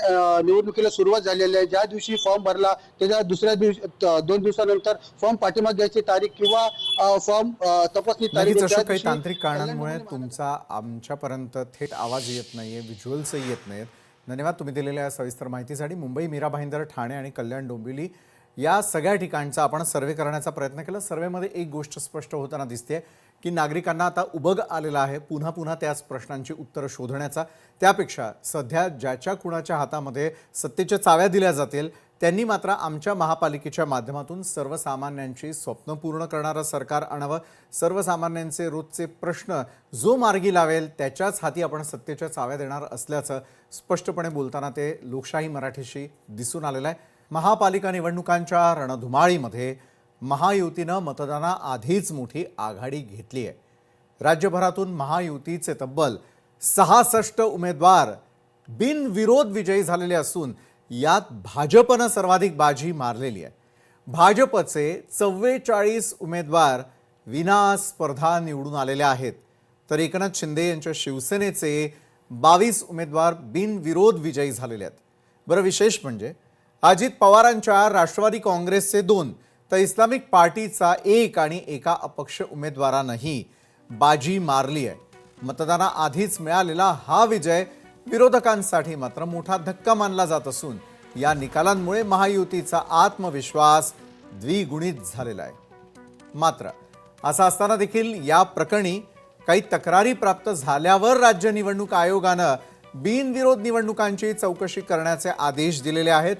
निवडणुकीला सुरुवात झालेली आहे, ज्या दिवशी फॉर्म भरला त्याच्या दुसऱ्या दिवशी 2 दिवसानंतर फॉर्म पाठीमागे घ्यायची तारीख किंवा फॉर्म तपासणी तारीख, काही तांत्रिक कारणांमुळे तुमचा आमच्यापर्यंत थेट आवाज येत नाहीये, व्हिज्युअल्सही येत नाहीत. धन्यवाद तुम्ही दिलेल्या सविस्तर माहितीसाठी. मुंबई, मीरा भाईंदर, ठाणे आणि कल्याण डोंबिवली या सगळ्या ठिकाणचा आपण सर्वे करण्याचा प्रयत्न केला. सर्वेमध्ये एक गोष्ट स्पष्ट होताना दिसते की नागरिकांना आता उबग आलेला आहे पुन्हा पुन्हा त्याच प्रश्नांची उत्तरं शोधण्याचा. त्यापेक्षा सध्या ज्याच्या कुणाच्या हातामध्ये सत्तेच्या चाव्या दिल्या जातील त्यांनी मात्र आमच्या महापालिकेच्या माध्यमातून सर्वसामान्यांची स्वप्न पूर्ण करणारं सरकार आणावं. सर्वसामान्यांचे रोजचे प्रश्न जो मार्गी लावेल त्याच्याच हाती आपण सत्तेच्या चाव्या देणार असल्याचं स्पष्टपणे बोलताना ते लोकशाही मराठीशी दिसून आलेलं आहे. महापालिका निवडणुकांच्या रणधुमाळीमध्ये महायुतीनं मतदानाआधीच मोठी आघाडी घेतली आहे. राज्यभरातून महायुतीचे तब्बल 66 उमेदवार बिनविरोध विजयी झालेले असून यात भाजपनं सर्वाधिक बाजी मारलेली आहे. भाजपचे 44 उमेदवार विनास्पर्धा निवडून आलेले आहेत, तर एकनाथ शिंदे यांच्या शिवसेनेचे 22 उमेदवार बिनविरोध विजयी झालेले आहेत. बरं, विशेष म्हणजे अजित पवारांच्या राष्ट्रवादी काँग्रेसचे 2 तर इस्लामिक पार्टीचा 1 आणि एका अपक्ष उमेदवारानंही बाजी मारली आहे. मतदानाआधीच मिळालेला हा विजय विरोधकांसाठी मात्र मोठा धक्का मानला जात असून या निकालांमुळे महायुतीचा आत्मविश्वास द्विगुणित झालेला आहे. मात्र असं असताना देखील या प्रकरणी काही तक्रारी प्राप्त झाल्यावर राज्य निवडणूक आयोगानं बिनविरोध निवडणुकांची चौकशी करण्याचे आदेश दिलेले आहेत.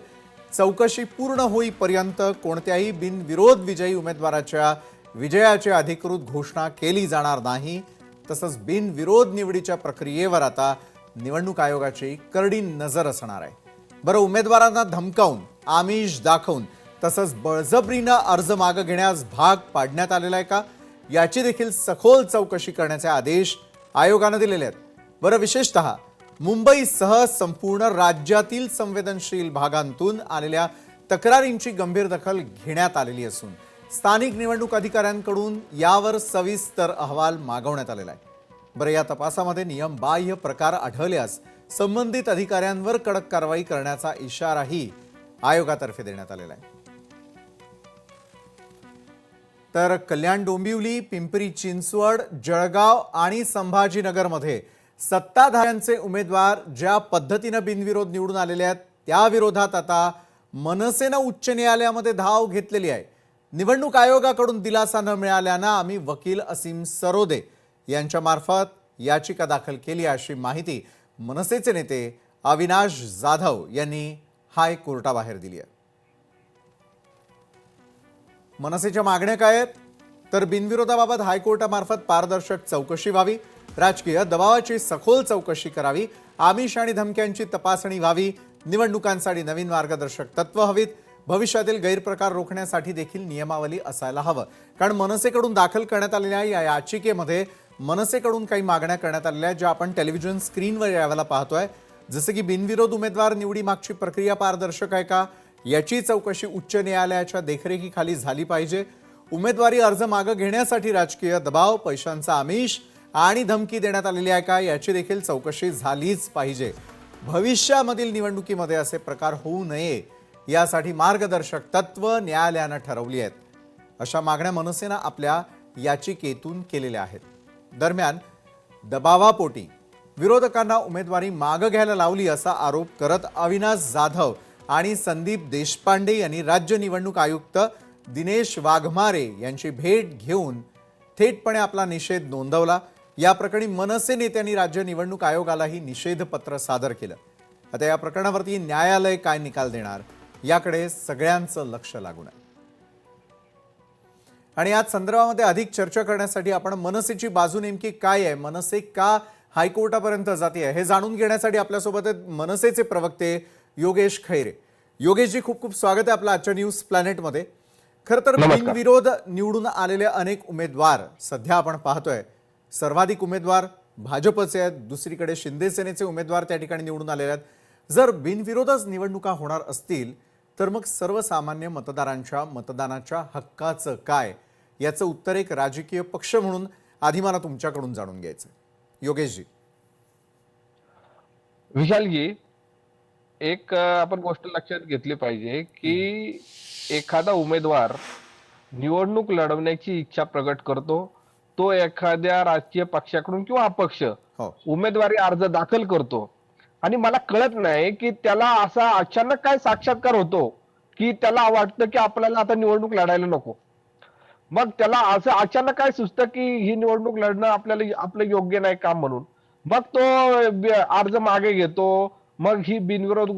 चौकशी पूर्ण होईपर्यंत कोणत्याही बिनविरोध विजयी उमेदवाराच्या विजयाची अधिकृत घोषणा केली जाणार नाही. तसंच बिनविरोध निवडीच्या प्रक्रियेवर आता निवडणूक आयोगाची करडी नजर असणार आहे. बरं, उमेदवारांना धमकावून, आमिष दाखवून तसंच बळजबरीनं अर्ज मागे घेण्यास भाग पाडण्यात आलेला आहे का, याची देखील सखोल चौकशी करण्याचे आदेश आयोगानं दिलेले आहेत. बरं, विशेषतः मुंबईसह संपूर्ण राज्यातील संवेदनशील भागांतून आलेल्या तक्रारींची गंभीर दखल घेण्यात आलेली असून स्थानिक निवडणूक अधिकाऱ्यांकडून यावर सविस्तर अहवाल मागवण्यात आलेला आहे. बरं, या तपासामध्ये नियमबाह्य प्रकार आढळल्यास संबंधित अधिकाऱ्यांवर कडक कारवाई करण्याचा इशाराही आयोगातर्फे देण्यात आलेला आहे. तर कल्याण, डोंबिवली, पिंपरी चिंचवड, जळगाव आणि संभाजीनगरमध्ये सत्ताधाऱ्यांचे उमेदवार ज्या पद्धतीनं बिनविरोध निवडून आलेले आहेत त्या विरोधात आता मनसेनं उच्च न्यायालयामध्ये धाव घेतलेली आहे. निवडणूक आयोगाकडून दिलासा न मिळाल्यानं आम्ही वकील असीम सरोदे यांच्यामार्फत याचिका दाखल केली अशी माहिती मनसेचे नेते अविनाश जाधव यांनी हायकोर्टाबाहेर दिली आहे. मनसेच्या मागण्या काय आहेत? तर बिनविरोधाबाबत हायकोर्टामार्फत पारदर्शक चौकशी व्हावी, राजकीय दबावाची सखोल चौकशी करावी, आमिष आणि धमक्यांची तपासणी व्हावी, निवडणुकांसाठी नवीन मार्गदर्शक तत्व हवीत, भविष्यातील गैरप्रकार रोखण्यासाठी देखील नियमावली असायला हवं. कारण मनसेकडून दाखल करण्यात आलेल्या या याचिकेमध्ये मनसेकडून काही मागण्या करण्यात आलेल्या आहेत ज्या आपण टेलिव्हिजन स्क्रीनवर यावेळेला पाहतोय. जसे की बिनविरोध उमेदवार निवडीमागची प्रक्रिया पारदर्शक आहे का याची चौकशी उच्च न्यायालयाच्या देखरेखीखाली झाली पाहिजे. उमेदवारी अर्ज मागे घेण्यासाठी राजकीय दबाव, पैशांचा आमिष आणि धमकी देण्यात आलेली आहे का याची देखील चौकशी झालीच पाहिजे. भविष्यामधील निवडणुकीमध्ये असे प्रकार होऊ नये यासाठी मार्गदर्शक तत्व न्यायालयानं ठरवली आहेत. अशा मागण्या मनसेनं आपल्या याचिकेतून केलेल्या आहेत. दरम्यान दबावापोटी विरोधकांना उमेदवारी मागे घ्यायला लावली असा आरोप करत अविनाश जाधव आणि संदीप देशपांडे यांनी राज्य निवडणूक आयुक्त दिनेश वाघमारे यांची भेट घेऊन थेटपणे आपला निषेध नोंदवला. या प्रकरणी मनसे नेत्यांनी राज्य निवडणूक आयोगालाही निषेधपत्र सादर केलं. आता या प्रकरणावरती न्यायालय काय निकाल देणार याकडे सगळ्यांचं लक्ष लागून आहे. आणि या संदर्भामध्ये अधिक चर्चा करण्यासाठी आपण मनसेची बाजू नेमकी काय आहे, मनसे का हायकोर्टापर्यंत जाते आहे हे जाणून घेण्यासाठी आपल्यासोबत आहेत मनसेचे प्रवक्ते योगेश खैरे. योगेशजी, खूप खूप स्वागत आहे आपलं आजच्या न्यूज प्लॅनेटमध्ये. खरं तर बिनविरोध निवडून आलेले अनेक उमेदवार सध्या आपण पाहतोय. सर्वाधिक उमेदवार भाजपचे आहेत, दुसरीकडे शिंदे सेनेचे उमेदवार त्या ठिकाणी निवडून आलेले आहेत. जर बिनविरोधच निवडणुका होणार असतील तर मग सर्वसामान्य मतदारांच्या मतदानाच्या हक्काचं काय याचं उत्तर एक राजकीय पक्ष म्हणून आधी मला तुमच्याकडून जाणून घ्यायचं. योगेशजी. विशालजी, एक आपण गोष्ट लक्षात घेतली पाहिजे की एखादा उमेदवार निवडणूक लढवण्याची इच्छा प्रकट करतो, तो एखाद्या राजकीय पक्षाकडून किंवा अपक्ष उमेदवारी अर्ज दाखल करतो आणि मला कळत नाही की त्याला असा अचानक काय साक्षात्कार होतो की त्याला वाटतं की आपल्याला आता निवडणूक लढायला नको. मग त्याला असं अचानक काय सुचतं की ही निवडणूक लढणं आपल्याला आपलं योग्य नाही काम म्हणून मग तो अर्ज मागे घेतो. मग ही बिनविरोध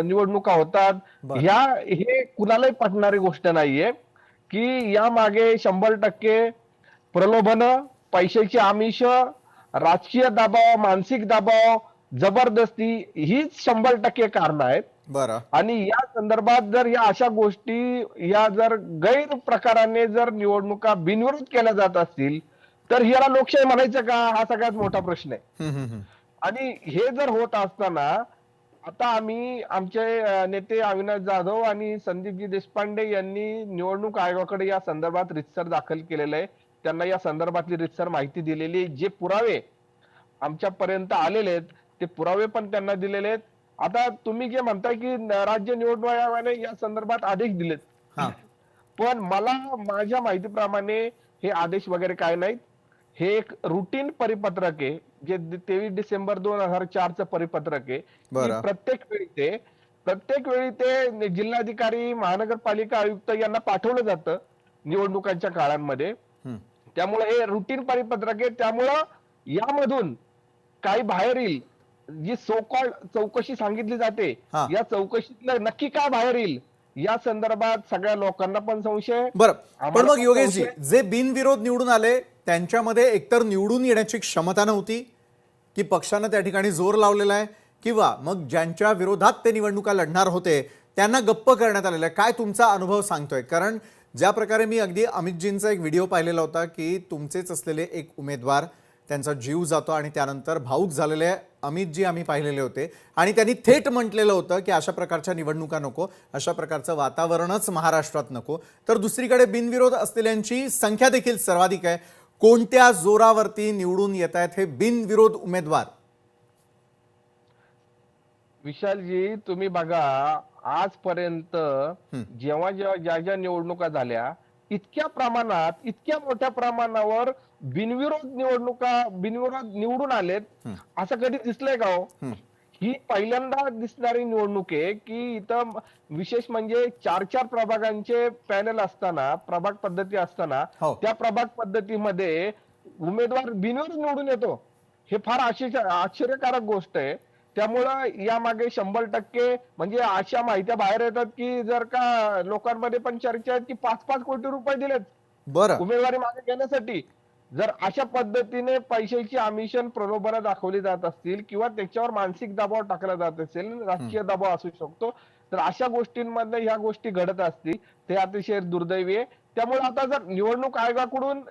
निवडणुका होतात. हे कुणालाही पटणारी गोष्ट नाहीये की या मागे 100% प्रलोभन, पैशाची आमिष, राजकीय दबाव, मानसिक दबाव, जबरदस्ती हीच 100% कारण आहेत. बरं. आणि या संदर्भात जर या अशा गोष्टी या जर गैरप्रकाराने जर निवडणुका बिनविरोध केल्या जात असतील तर याला लोकशाही म्हणायचं का, हा सगळ्यात मोठा प्रश्न आहे. आणि हे जर होत असताना आता आम्ही आमचे नेते अविनाश जाधव आणि संदीपजी देशपांडे यांनी निवडणूक आयोगाकडे या संदर्भात रितसर दाखल केलेलं आहे. त्यांना या संदर्भातली रितसर माहिती दिलेली, जे पुरावे आमच्यापर्यंत आलेले आहेत ते पुरावे पण त्यांना दिलेले आहेत. आता तुम्ही जे म्हणताय की राज्य निवडणूक आयोगाने या संदर्भात आदेश दिलेत, पण मला माझ्या माहितीप्रमाणे हे आदेश वगैरे काय नाहीत. हे एक रुटीन परिपत्रक आहे जे 23 डिसेंबर 2004चं परिपत्रक आहे. प्रत्येक वेळी ते जिल्हाधिकारी, महानगरपालिका आयुक्त यांना पाठवलं जातं निवडणुकांच्या काळांमध्ये. त्यामुळे हे रुटीन परिपत्रक आहे. त्यामुळं यामधून काही बाहेर येईल, जी सो कॉल्ड चौकशी सांगितली जाते या चौकशीतलं नक्की काय बाहेर येईल या संदर्भात सगळ्या लोकांना पण संशय. बरं, पण मग योगेशजी, जे बिनविरोध निवडून आले त्यांच्यामध्ये एकतर निवडून येण्याची क्षमता नव्हती की पक्षानं त्या ठिकाणी जोर लावलेला आहे, किंवा मग ज्यांच्या विरोधात ते निवडणुका लढणार होते त्यांना गप्प करण्यात आलेलं आहे. काय तुमचा अनुभव सांगतोय? कारण ज्या प्रकारे मी अगदी अमितजींचा एक व्हिडिओ पाहिलेला होता की तुमचेच असलेले एक उमेदवार त्यांचा जीव जातो आणि त्यानंतर भाऊक झालेले अमितजी आम्ही पाहिलेले होते आणि त्यांनी थेट म्हटलेलं होतं की अशा प्रकारच्या निवडणुका नको, अशा प्रकारचं वातावरणच महाराष्ट्रात नको. तर दुसरीकडे बिनविरोध असलेल्यांची संख्या देखील सर्वाधिक आहे. कोणत्या जोरावरती निवडून येत आहेत हे बिनविरोध उमेदवार? विशालजी, तुम्ही बघा, आजपर्यंत जेव्हा जेव्हा ज्या निवडणुका झाल्या, इतक्या प्रमाणात, इतक्या मोठ्या प्रमाणावर बिनविरोध निवडून आलेत, असं कधी दिसलंय का हो? ही पहिल्यांदा दिसणारी निवडणूक आहे की इथं विशेष म्हणजे 4-4 प्रभागांचे पॅनल असताना, प्रभाग पद्धती असताना, त्या प्रभाग पद्धतीमध्ये उमेदवार बिनविरोध निवडून येतो. हे फार आश्चर्यकारक गोष्ट आहे. त्यामुळं यामागे 100% म्हणजे अशा माहित्या बाहेर येतात की जर का लोकांमध्ये पण चर्चा आहेत की 5-5 कोटी रुपये दिलेत बरं, उमेदवारी मागे घेण्यासाठी. जर अशा पद्धतीने पैशाची आमिषण प्रलोभनं दाखवली जात असतील किंवा त्याच्यावर मानसिक दबाव टाकला जात असेल, राजकीय दबाव असू शकतो, तर अशा गोष्टींमध्ये ह्या गोष्टी घडत असतील, ते अतिशय दुर्दैवी आहे. त्यामुळे आता जर निवडणूक आयोगाकडून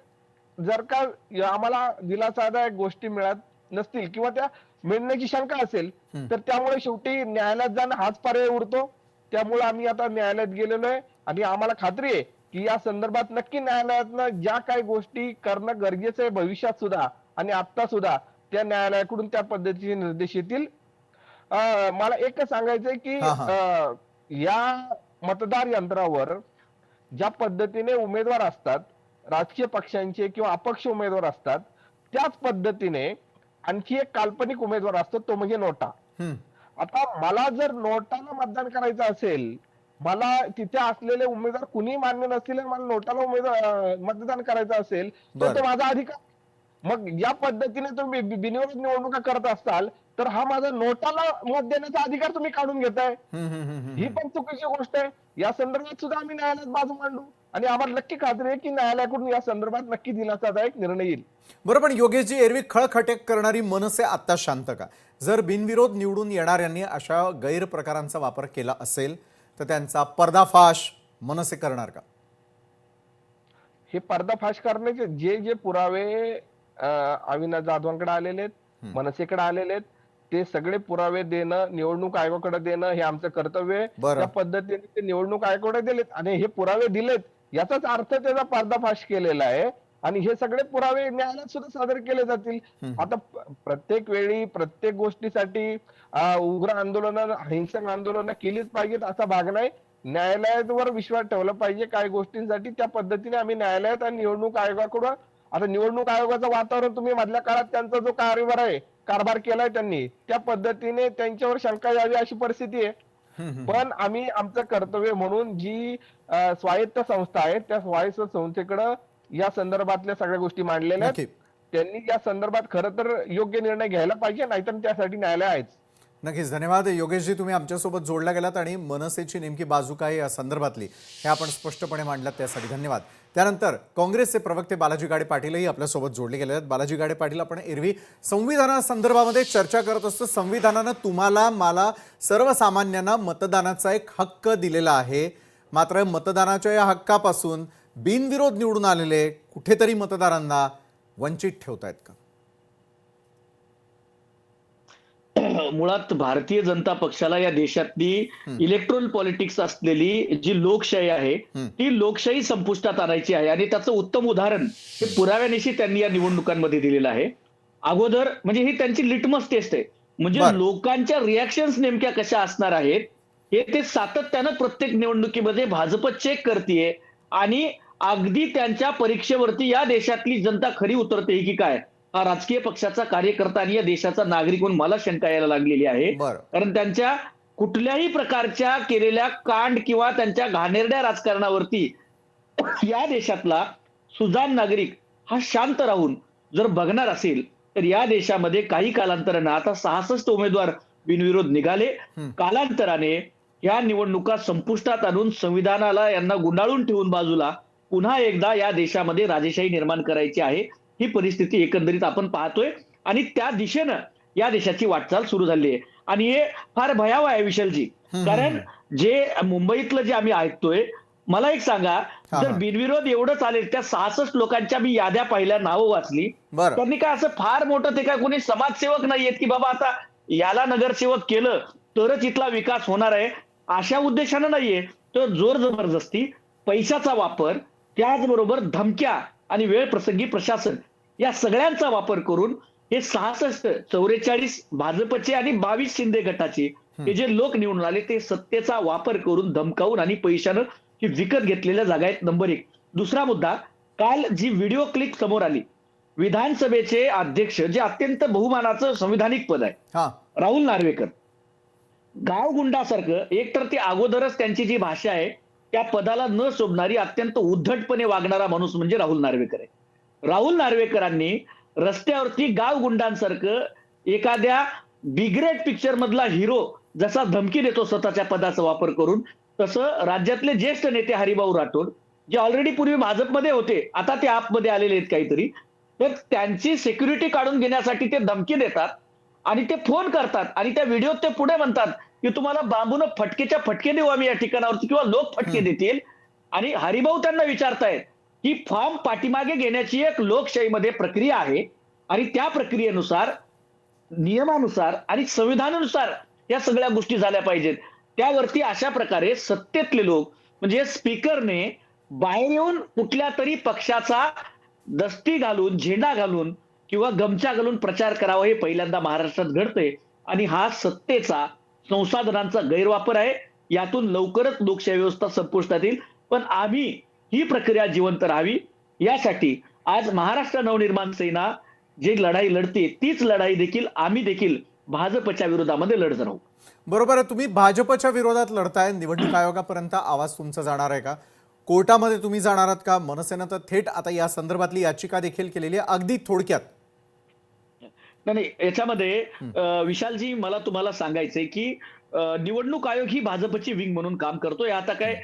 जर का आम्हाला दिलासादायक गोष्टी मिळत नसतील किंवा त्या मिळण्याची शंका असेल, तर त्यामुळे शेवटी न्यायालयात जाणं हाच पर्याय उरतो. त्यामुळे आम्ही आता न्यायालयात गेलेलो आहे आणि आम्हाला खात्री आहे की या संदर्भात नक्की न्यायालयातनं ज्या काही गोष्टी करणं गरजेचं आहे भविष्यात सुद्धा आणि आता सुद्धा, त्या न्यायालयाकडून त्या पद्धतीचे निर्देश येतील. मला एकच सांगायचंय की या मतदार यंत्रावर ज्या पद्धतीने उमेदवार असतात, राजकीय पक्षांचे किंवा अपक्ष उमेदवार असतात, त्याच पद्धतीने आणखी एक काल्पनिक उमेदवार असतो, तो म्हणजे नोटा. आता मला जर नोटाला मतदान करायचं असेल, मला तिथे असलेले उमेदवार कुणी मान्य नसतील आणि मला नोटाला मतदान करायचं असेल, तर तो माझा अधिकार. मग या पद्धतीने तुम्ही बिनविरोध निवडणुका करत असाल, तर हा माझा नोटाला मत देण्याचा अधिकार तुम्ही काढून घेताय. ही पण चुकीची गोष्ट आहे. या संदर्भात सुद्धा आम्ही न्यायालयात बाजू मांडू आणि आम्हाला नक्की खात्री आहे की न्यायालयाकडून या संदर्भात नक्की दिलासादायक निर्णय येईल. बरं, पण योगेशजी, एरवी खळखटेक करणारी मनसे आता शांत का? जर बिनविरोध निवडून येणाऱ्यांनी अशा गैरप्रकारांचा वापर केला असेल तर त्यांचा पर्दाफाश मनसे करणार का? हे पर्दाफाश करण्याचे जे पुरावे अविनाश जाधवांकडे आलेले आहेत, मनसेकडे आलेले आहेत, ते सगळे पुरावे देणं, निवडणूक आयोगाकडे देणं हे आमचं कर्तव्य आहे. त्या पद्धतीने ते निवडणूक आयोगाकडे दिलेत आणि हे पुरावे दिलेत, याचाच अर्थ त्याचा पर्दाफाश केलेला आहे आणि हे सगळे पुरावे न्यायालयात सुद्धा सादर केले जातील. आता प्रत्येक वेळी प्रत्येक गोष्टीसाठी उग्र आंदोलनं, हिंसक आंदोलनं केलीच पाहिजेत असा भाग नाही. न्यायालयावर विश्वास ठेवला पाहिजे काही गोष्टींसाठी. त्या पद्धतीने आम्ही न्यायालयात आणि निवडणूक आयोगाकडून, आता निवडणूक आयोगाचं वातावरण तुम्ही मधल्या काळात त्यांचा जो कारभार केलाय त्यांनी, त्या पद्धतीने त्यांच्यावर शंका यावी अशी परिस्थिती आहे. पण आम्ही आमचं कर्तव्य म्हणून जी स्वायत्त संस्था आहे, त्या स्वायत्त संस्थेकडे या संदर्भातल्या सगळ्या गोष्टी मांडलेल्या आहेत. त्यांनी या संदर्भात खरं तर योग्य निर्णय घ्यायला पाहिजे, नाहीतर त्यासाठी न्यायालय आहेच. नक्कीच. धन्यवाद योगेशजी, तुम्ही आमच्यासोबत जोडला गेलात आणि मनसेची नेमकी बाजू काय या संदर्भातली हे आपण स्पष्टपणे मांडलात, त्यासाठी धन्यवाद. त्यानंतर काँग्रेसचे प्रवक्ते बालाजी गाडे पाटीलही आपल्यासोबत जोडले गेले आहेत. बालाजी गाडे पाटील, आपण एरवी संविधानासंदर्भामध्ये चर्चा करत असतो. संविधानानं तुम्हाला, मला, सर्वसामान्यांना मतदानाचा एक हक्क दिलेला आहे. मात्र मतदानाच्या या हक्कापासून बिनविरोध निवडून आलेले कुठेतरी मतदारांना वंचित ठेवतायत का? मुळात भारतीय जनता पक्षाला या देशातली इलेक्ट्रॉल पॉलिटिक्स असलेली जी लोकशाही आहे, ती लोकशाही संपुष्टात आणायची आहे आणि त्याचं उत्तम उदाहरण हे पुराव्यानिशी त्यांनी या निवडणुकांमध्ये दिलेलं आहे. अगोदर म्हणजे ही त्यांची लिटमस टेस्ट आहे, म्हणजे लोकांच्या रिॲक्शन्स नेमक्या कशा असणार आहेत हे ते सातत्यानं प्रत्येक निवडणुकीमध्ये भाजप चेक करतेय आणि अगदी त्यांच्या परीक्षेवरती या देशातली जनता खरी उतरते की काय, हा राजकीय पक्षाचा कार्यकर्ता आणि या देशाचा नागरिक म्हणून मला शंका यायला लागलेली आहे. कारण त्यांच्या कुठल्याही प्रकारच्या केलेल्या कांड किंवा त्यांच्या घाणेरड्या राजकारणावरती या देशातला सुजाण नागरिक हा शांत राहून जर बघणार असेल तर या देशामध्ये काही कालांतराने आता 66 उमेदवार बिनविरोध निघाले. कालांतराने या निवडणुका संपुष्टात आणून संविधानाला यांना गुंडाळून ठेवून बाजूला पुन्हा एकदा या देशामध्ये राजेशाही निर्माण करायची आहे. ही परिस्थिती एकंदरीत आपण पाहतोय आणि त्या दिशेनं या देशाची वाटचाल सुरू झाली आहे आणि हे फार भयावह आहे विशालजी. कारण जे मुंबईतलं जे आम्ही ऐकतोय, मला एक सांगा, जर बिनविरोध एवढं चालेल, त्या 66 लोकांच्या मी याद्या पाहिल्या, नावं वाचली, त्यांनी काय असं फार मोठं ते काय कोणी समाजसेवक नाहीयेत की बाबा आता याला नगरसेवक केलं तरच इथला विकास होणार आहे, अशा उद्देशानं नाहीये. तर जोर जबरदस्ती, पैशाचा वापर, त्याचबरोबर धमक्या आणि वेळ प्रसंगी प्रशासन या सगळ्यांचा वापर करून हे 66 44 भाजपचे आणि 22 शिंदे गटाचे हे जे लोक निवडून आले ते सत्तेचा वापर करून धमकावून आणि पैशानं ही विकत घेतलेल्या जागा आहेत. नंबर 1. दुसरा मुद्दा, काल जी व्हिडिओ क्लिप समोर आली, विधानसभेचे अध्यक्ष जे अत्यंत बहुमानाचं संविधानिक पद आहे, हा, राहुल नार्वेकर, गावगुंडासारखं, एक तर ते अगोदरच त्यांची जी भाषा आहे त्या पदाला न शोभणारी अत्यंत उद्धटपणे वागणारा माणूस म्हणजे राहुल नार्वेकर आहे. राहुल नार्वेकरांनी रस्त्यावरती गावगुंडांसारखं एखाद्या बिग्रेट पिक्चर मधला हिरो जसा धमकी देतो स्वतःच्या पदाचा वापर करून, तसं राज्यातले ज्येष्ठ नेते हरिभाऊ राठोड जे ऑलरेडी पूर्वी भाजपमध्ये होते, आता ते आपमध्ये आलेले आहेत काहीतरी, तर त्यांची सिक्युरिटी काढून घेण्यासाठी ते धमकी देतात आणि ते फोन करतात आणि त्या व्हिडिओत ते पुढे म्हणतात की तुम्हाला बांबून फटकेच्या फटके देऊ आम्ही या ठिकाणावरती किंवा लोक फटके देतील. आणि हरिभाऊ त्यांना विचारतायत की फॉर्म पाठीमागे घेण्याची एक लोकशाहीमध्ये प्रक्रिया आहे आणि त्या प्रक्रियेनुसार, नियमानुसार आणि संविधानानुसार या सगळ्या गोष्टी झाल्या पाहिजेत. त्यावरती अशा प्रकारे सत्तेतले लोक म्हणजे स्पीकरने बाहेर येऊन कुठल्या तरी पक्षाचा दस्ती घालून, झेंडा घालून किंवा गमछा घालून प्रचार करावा हे पहिल्यांदा महाराष्ट्रात घडतंय आणि हा सत्तेचा, संसाधनांचा गैरवापर आहे. यातून लवकरच लोकशाही व्यवस्था संपुष्टात येईल. पण आम्ही ही प्रक्रिया जिवंत राहावी यासाठी आज महाराष्ट्र नवनिर्माण सेना जी लढाई लढते तीच लढाई देखील आम्ही देखील भाजपच्या विरोधामध्ये लढत राहू. बरोबर आहे. तुम्ही भाजपच्या विरोधात लढताय, निवडणूक आयोगापर्यंत आवाज तुमचा जाणार आहे का? कोर्टामध्ये तुम्ही जाणार आहात का? मनसेनं तर थेट आता या संदर्भातली याचिका देखील केलेली आहे. अगदी थोडक्यात. नाही, याच्यामध्ये विशालजी मला तुम्हाला सांगायचंय की निवडणूक आयोग ही भाजपची विंग म्हणून काम करतोय. आता काय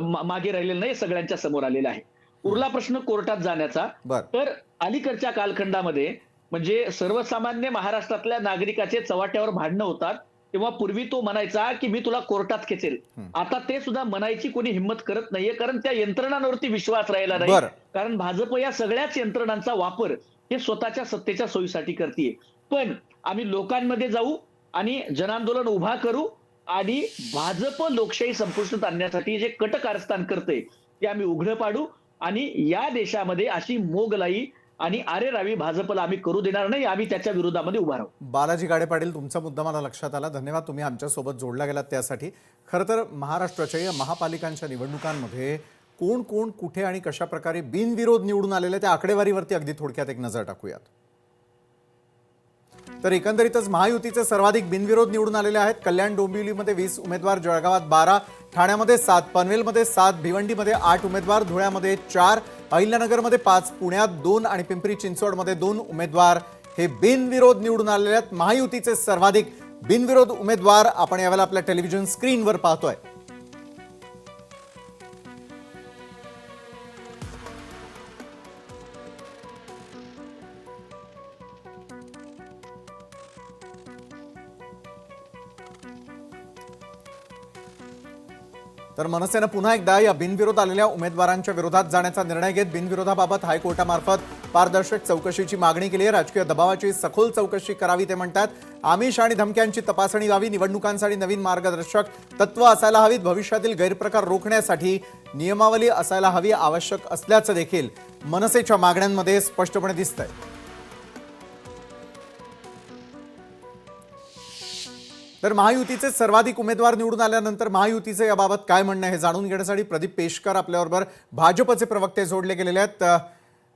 मागे राहिलेलं नाही, सगळ्यांच्या समोर आलेला आहे. उरला प्रश्न कोर्टात जाण्याचा. तर अलीकडच्या कालखंडामध्ये म्हणजे सर्वसामान्य महाराष्ट्रातल्या नागरिकाचे चव्हाट्यावर भांडणं होतात तेव्हा पूर्वी तो म्हणायचा की मी तुला कोर्टात खेचेल. आता ते सुद्धा म्हणायची कोणी हिंमत करत नाहीये, कारण त्या यंत्रणांवरती विश्वास राहिला नाही. कारण भाजप या सगळ्याच यंत्रणांचा वापर हे स्वतःच्या सत्तेच्या सोयीसाठी करते. पण आम्ही लोकांमध्ये जाऊ आणि जनांदोलन उभा करू आणि भाजप लोकशाही संपुष्टात आणण्यासाठी जे कट कारस्थान करते ते आम्ही उघडं पाडू आणि या देशामध्ये अशी मोगलाई आणि आरेरावी भाजपला आम्ही करू देणार नाही. आम्ही त्याच्या विरोधामध्ये उभा राहू. बालाजी गाडे पाटील, तुमचा मुद्दा मला लक्षात आला. धन्यवाद, तुम्ही आमच्यासोबत जोडला गेलात त्यासाठी. खरं तर महाराष्ट्राच्या या महापालिकांच्या निवडणुकांमध्ये कोण कोण कुठे आणि कशा प्रकारे बिनविरोध निवडून आलेले त्या आकडेवारीवरती अगदी थोडक्यात एक नजर टाकूयात. तर एकंदरीतच महायुतीचे सर्वाधिक बिनविरोध निवडून आलेले आहेत. कल्याण डोंबिवलीमध्ये 20 उमेदवार, जळगावात 12, ठाण्यामध्ये 7, पनवेलमध्ये 7, भिवंडीमध्ये 8 उमेदवार, धुळ्यामध्ये 4, अहिल्यानगरमध्ये 5, पुण्यात 2 आणि पिंपरी चिंचवडमध्ये 2 उमेदवार हे बिनविरोध निवडून आलेले आहेत. महायुतीचे सर्वाधिक बिनविरोध उमेदवार आपण यावेळेला आपल्या टेलिव्हिजन स्क्रीनवर पाहतोय. तर मनसेनं पुन्हा एकदा या बिनविरोध आलेल्या उमेदवारांच्या विरोधात जाण्याचा निर्णय घेत बिनविरोधाबाबत हायकोर्टामार्फत पारदर्शक चौकशीची मागणी केली आहे. राजकीय दबावाची सखोल चौकशी करावी ते म्हणतात. आमिष आणि धमक्यांची तपासणी व्हावी. निवडणुकांसाठी नवीन मार्गदर्शक तत्व असायला हवीत. भविष्यातील गैरप्रकार रोखण्यासाठी नियमावली असायला हवी आवश्यक असल्याचं देखील मनसेच्या मागण्यांमध्ये स्पष्टपणे दिसतंय. तर महायुतीचे सर्वाधिक उमेदवार निवडून आल्यानंतर महायुतीचे याबाबत काय म्हणणं हे जाणून घेण्यासाठी प्रदीप पेशकर आपल्याबरोबर भाजपचे प्रवक्ते जोडले गेलेले आहेत.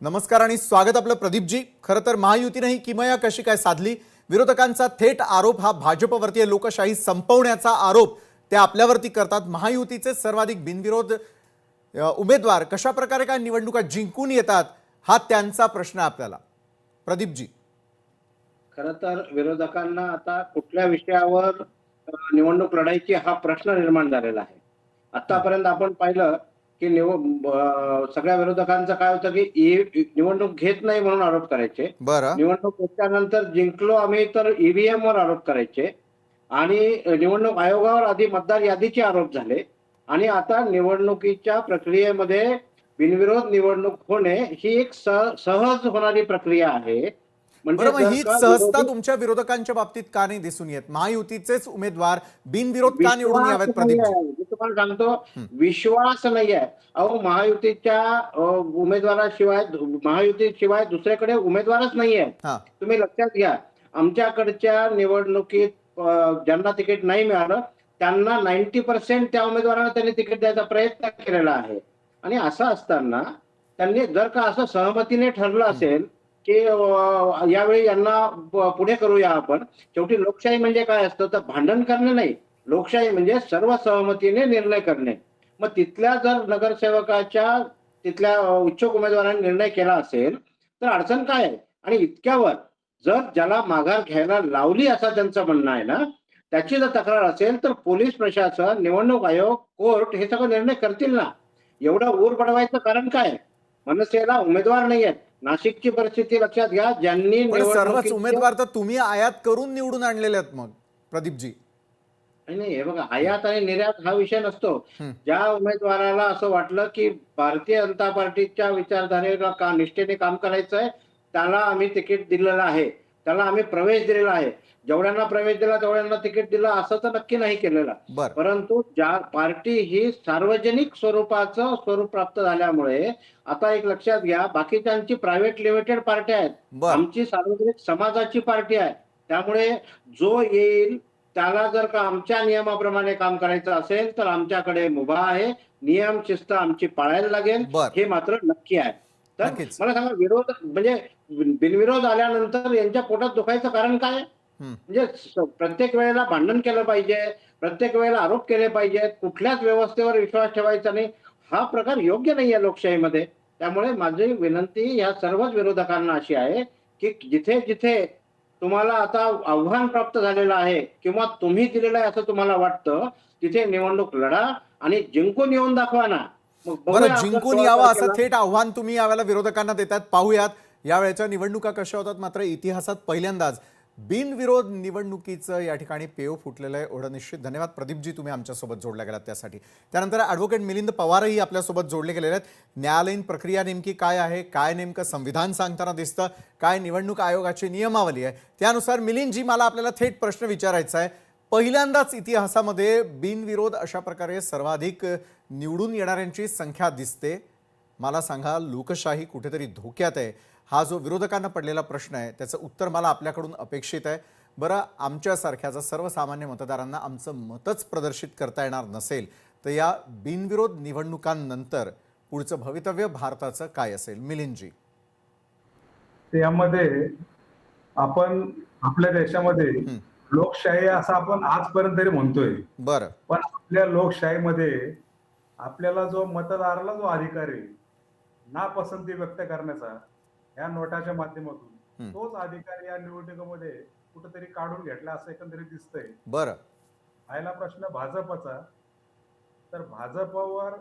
नमस्कार आणि स्वागत आपलं प्रदीपजी. खरं तर महायुतीने ही किमया कशी काय साधली? विरोधकांचा थेट आरोप हा भाजपवरती आहे. लोकशाही संपवण्याचा आरोप ते आपल्यावरती करतात. महायुतीचे सर्वाधिक बिनविरोध उमेदवार कशा प्रकारे काय निवडणुका जिंकून येतात हा त्यांचा प्रश्न आपल्याला. प्रदीपजी, खरं तर विरोधकांना आता कुठल्या विषयावर निवडणूक लढायची हा प्रश्न निर्माण झालेला आहे. आतापर्यंत आपण पाहिलं की सगळ्या विरोधकांचं काय होतं की निवडणूक घेत नाही म्हणून आरोप करायचे. निवडणूक घेतल्यानंतर जिंकलो आम्ही तर ईव्हीएम वर आरोप करायचे आणि निवडणूक आयोगावर आधी मतदार यादीचे आरोप झाले आणि आता निवडणुकीच्या प्रक्रियेमध्ये बिनविरोध निवडणूक होणे ही एक सहज होणारी प्रक्रिया आहे. बरोबर, ही सहजता तुमच्या विरोधकांच्या बाबतीत का नाही दिसून येत? महायुतीचेच उमेदवार बिनविरोध का निवडून यावेत? प्रदीप, तुम्हाला सांगतो विश्वास नाही आहे. अहो महायुतीच्या उमेदवाराशिवाय महायुतीशिवाय दुसऱ्याकडे उमेदवारच नाही आहे. हा. तुम्ही लक्षात घ्या, आमच्याकडच्या निवडणुकीत ज्यांना तिकीट नाही मिळालं त्यांना 90% त्या उमेदवारांना त्यांनी तिकीट द्यायचा प्रयत्न केलेला आहे. आणि असं असताना त्यांनी जर का असं सहमतीने ठरलं असेल की यावेळी यांना पुढे करूया आपण, शेवटी लोकशाही म्हणजे काय असतं तर भांडण करणे नाही. लोकशाही म्हणजे सर्व सहमतीने निर्णय करणे. मग तिथल्या जर नगरसेवकाच्या तिथल्या इच्छुक उमेदवारांनी निर्णय केला असेल तर अडचण काय आहे? आणि इतक्यावर जर ज्याला माघार घ्यायला लावली असं त्यांचं म्हणणं आहे ना, त्याची जर तक्रार असेल तर पोलीस प्रशासन, निवडणूक आयोग, कोर्ट हे सगळं निर्णय करतील ना. एवढं ऊर पडवायचं कारण काय? मनसेला उमेदवार नाही आहेत. नाशिकची परिस्थिती लक्षात घ्या. ज्यांनी पण सर्वच उमेदवार तर तुम्ही आयात करून निवडून आणलेले आहेत मग प्रदीपजी. नाही, हे बघा, आयात आणि निर्यात हा विषय नसतो. ज्या उमेदवाराला असं वाटलं की भारतीय जनता पार्टीच्या विचारधारेला निष्ठेने काम करायचं आहे त्याला आम्ही तिकीट दिलेलं आहे, त्याला आम्ही प्रवेश दिलेला आहे. जेवढ्यांना प्रवेश दिला तेवढ्यांना तिकीट दिलं असं तर नक्की नाही केलेलं. परंतु ज्या पार्टी ही सार्वजनिक स्वरूपाचं स्वरूप प्राप्त झाल्यामुळे आता एक लक्षात घ्या, बाकीच्यांची प्रायव्हेट लिमिटेड पार्टी आहेत, आमची सार्वजनिक समाजाची पार्टी आहे. त्यामुळे जो येईल त्याला जर का आमच्या नियमाप्रमाणे काम करायचं असेल तर आमच्याकडे मुभा आहे. नियम शिस्त आमची पाळायला लागेल, हे मात्र नक्की आहे. तर मला सांगा, विरोध म्हणजे बिनविरोध आल्यानंतर यांच्या पोटात दुखायचं कारण काय? म्हणजे प्रत्येक वेळेला भांडण केलं पाहिजे, प्रत्येक वेळेला आरोप केले पाहिजेत, कुठल्याच व्यवस्थेवर विश्वास ठेवायचा नाही, हा प्रकार योग्य नाही आहे लोकशाहीमध्ये. त्यामुळे माझी विनंती या सर्वच विरोधकांना अशी आहे की जिथे जिथे तुम्हाला आता आव्हान प्राप्त झालेलं आहे किंवा तुम्ही दिलेलं आहे असं तुम्हाला वाटतं तिथे निवडणूक लढा आणि जिंकून येऊन दाखवा ना. बरं, जिंकून यावं असं थेट आव्हान तुम्ही यावेळेला विरोधकांना देतात. पाहूयात यावेळेच्या निवडणुका कशा होतात. मात्र इतिहासात पहिल्यांदाच बिनविरोध निवडणुकीचं या ठिकाणी पेव फुटलेलं आहे. एवढं निश्चित. धन्यवाद प्रदीपजी, तुम्ही आमच्यासोबत जोडल्या गेलात त्यासाठी. त्यानंतर ॲडव्होकेट मिलिंद पवारही आपल्यासोबत जोडले गेलेले आहेत. न्यायालयीन प्रक्रिया नेमकी काय आहे, काय नेमकं संविधान सांगताना दिसतं, काय निवडणूक आयोगाची नियमावली आहे, त्यानुसार मिलिंदजी मला आपल्याला थेट प्रश्न विचारायचा आहे. पहिल्यांदाच इतिहासामध्ये बिनविरोध अशा प्रकारे सर्वाधिक निवडून येणाऱ्यांची संख्या दिसते. मला सांगा, लोकशाही कुठेतरी धोक्यात आहे? हा जो विरोधकांना पडलेला प्रश्न आहे त्याचं उत्तर मला आपल्याकडून अपेक्षित आहे. बरं, आमच्यासारख्या जर सर्वसामान्य मतदारांना आमचं मतच प्रदर्शित करता येणार नसेल तर या बिनविरोध निवडणुकांनंतर पुढचं भवितव्य भारताचं काय असेल? मिलिंदजी. यामध्ये आपण आपल्या देशामध्ये लोकशाही असं आपण आजपर्यंत तरी म्हणतोय. बरं, पण आपल्या लोकशाहीमध्ये आपल्याला जो मतदाराला जो अधिकार आहे नापसंती व्यक्त करण्याचा या नोटाच्या माध्यमातून, तोच अधिकार या निवडणुकीमध्ये कुठेतरी काढून घेतला असं एकंदरीत दिसतंय. बरं, पहिला प्रश्न भाजपचा, तर भाजपवर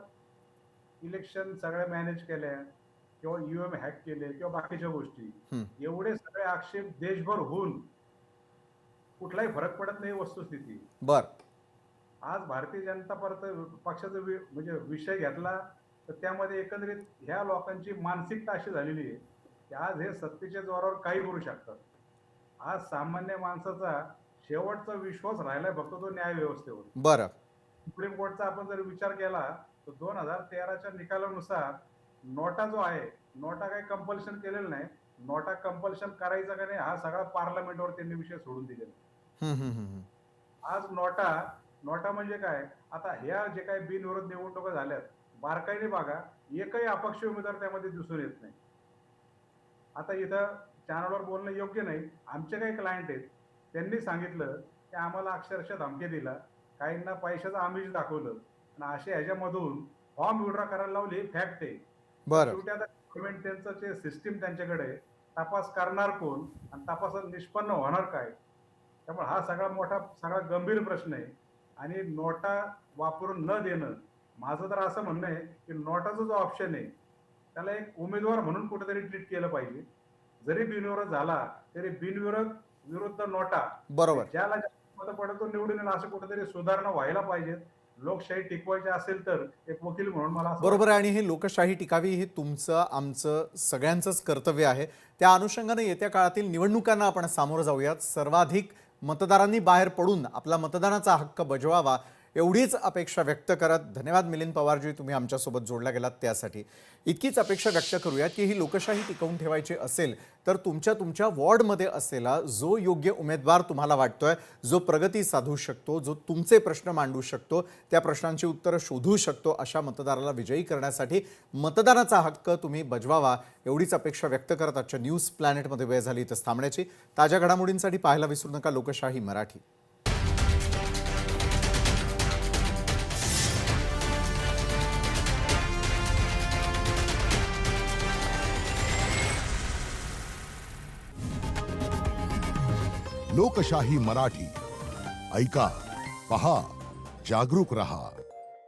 इलेक्शन सगळ्या मॅनेज केल्या किंवा ईव्हीएम हॅक केले किंवा बाकीच्या गोष्टी, एवढे सगळे आक्षेप देशभर होऊन कुठलाही फरक पडत नाही वस्तुस्थिती. बर, आज भारतीय जनता पक्षाचा म्हणजे विषय घेतला तर त्यामध्ये एकंदरीत ह्या लोकांची मानसिकता अशी झालेली आहे की आज हे सत्तेच्या जोरावर काही करू शकतात. आज सामान्य माणसाचा शेवटचा विश्वास राहिलाय फक्त तो न्याय व्यवस्थेवर. बरं, सुप्रीम कोर्टचा आपण जर विचार केला तर 2013च्या निकालानुसार नोटा जो आहे, नोटा काही कंपल्शन केलेलं नाही. नोटा कंपल्शन करायचा का नाही हा सगळा पार्लमेंटवर त्यांनी विषय सोडून दिलेला. आज नोटा म्हणजे काय, आता ह्या जे काही बिनविरोध निवडणुका झाल्यात बारकाईने बघा, एकही अपक्ष उमेदवार त्यामध्ये दिसून येत नाही. आता इथं चॅनलवर बोलणं योग्य नाही. आमचे काही क्लायंट आहेत, त्यांनी सांगितलं की आम्हाला अक्षरशः धमकी दिला, काहींना पैशाचं आमिष दाखवलं आणि अशा ह्याच्यामधून फॉर्म विड्रॉ करायला लावली. फॅक्ट आहे. बरं, शेवटी आता गव्हर्नमेंट त्यांचं जे सिस्टीम त्यांच्याकडे, तपास करणार कोण आणि तपासात निष्पन्न होणार काय? त्यामुळे हा सगळा गंभीर प्रश्न आहे. आणि नोटा वापरून न देणं, माझं तर असं म्हणणं आहे की नोटाचा जो ऑप्शन आहे त्याला एक उमेदवार म्हणून कुठेतरी ट्रीट केलं पाहिजे. जरी बिनविरोध झाला तरी बिनविरोध विरुद्ध नोटा, बरोबर, ज्याला मत पडत तो निवडून येईल असं कुठेतरी सुधारणा व्हायला पाहिजे. लोकशाही टिकवायची असेल तर एक वकील म्हणून मला बरोबर आहे. आणि ही लोकशाही टिकावी ही तुमचं आमचं सगळ्यांचंच कर्तव्य आहे. त्या अनुषंगाने येत्या काळातील निवडणुकांना आपण सामोरं जाऊयात. सर्वाधिक मतदारांनी बाहेर पडून आपला मतदानाचा हक्क बजवावा एवढीच अपेक्षा व्यक्त करत धन्यवाद मिलिंद पवारजी, तुम्ही आमच्यासोबत जोडला गेलात त्यासाठी. इतकीच अपेक्षा व्यक्त करूयात की ही लोकशाही टिकवून ठेवायची असेल तर तुमच्या वॉर्डमध्ये असलेला जो योग्य उमेदवार तुम्हाला वाटतोय, जो प्रगती साधू शकतो, जो तुमचे प्रश्न मांडू शकतो, त्या प्रश्नांची उत्तरं शोधू शकतो, अशा मतदाराला विजयी करण्यासाठी मतदानाचा हक्क तुम्ही बजवावा, एवढीच अपेक्षा व्यक्त करत आजच्या न्यूज प्लॅनेटमध्ये वेळ झाली इथंच थांबण्याची. ताज्या घडामोडींसाठी पाहायला विसरू नका लोकशाही मराठी. लोकशाही मराठी ऐका, पहा, जागरूक रहा.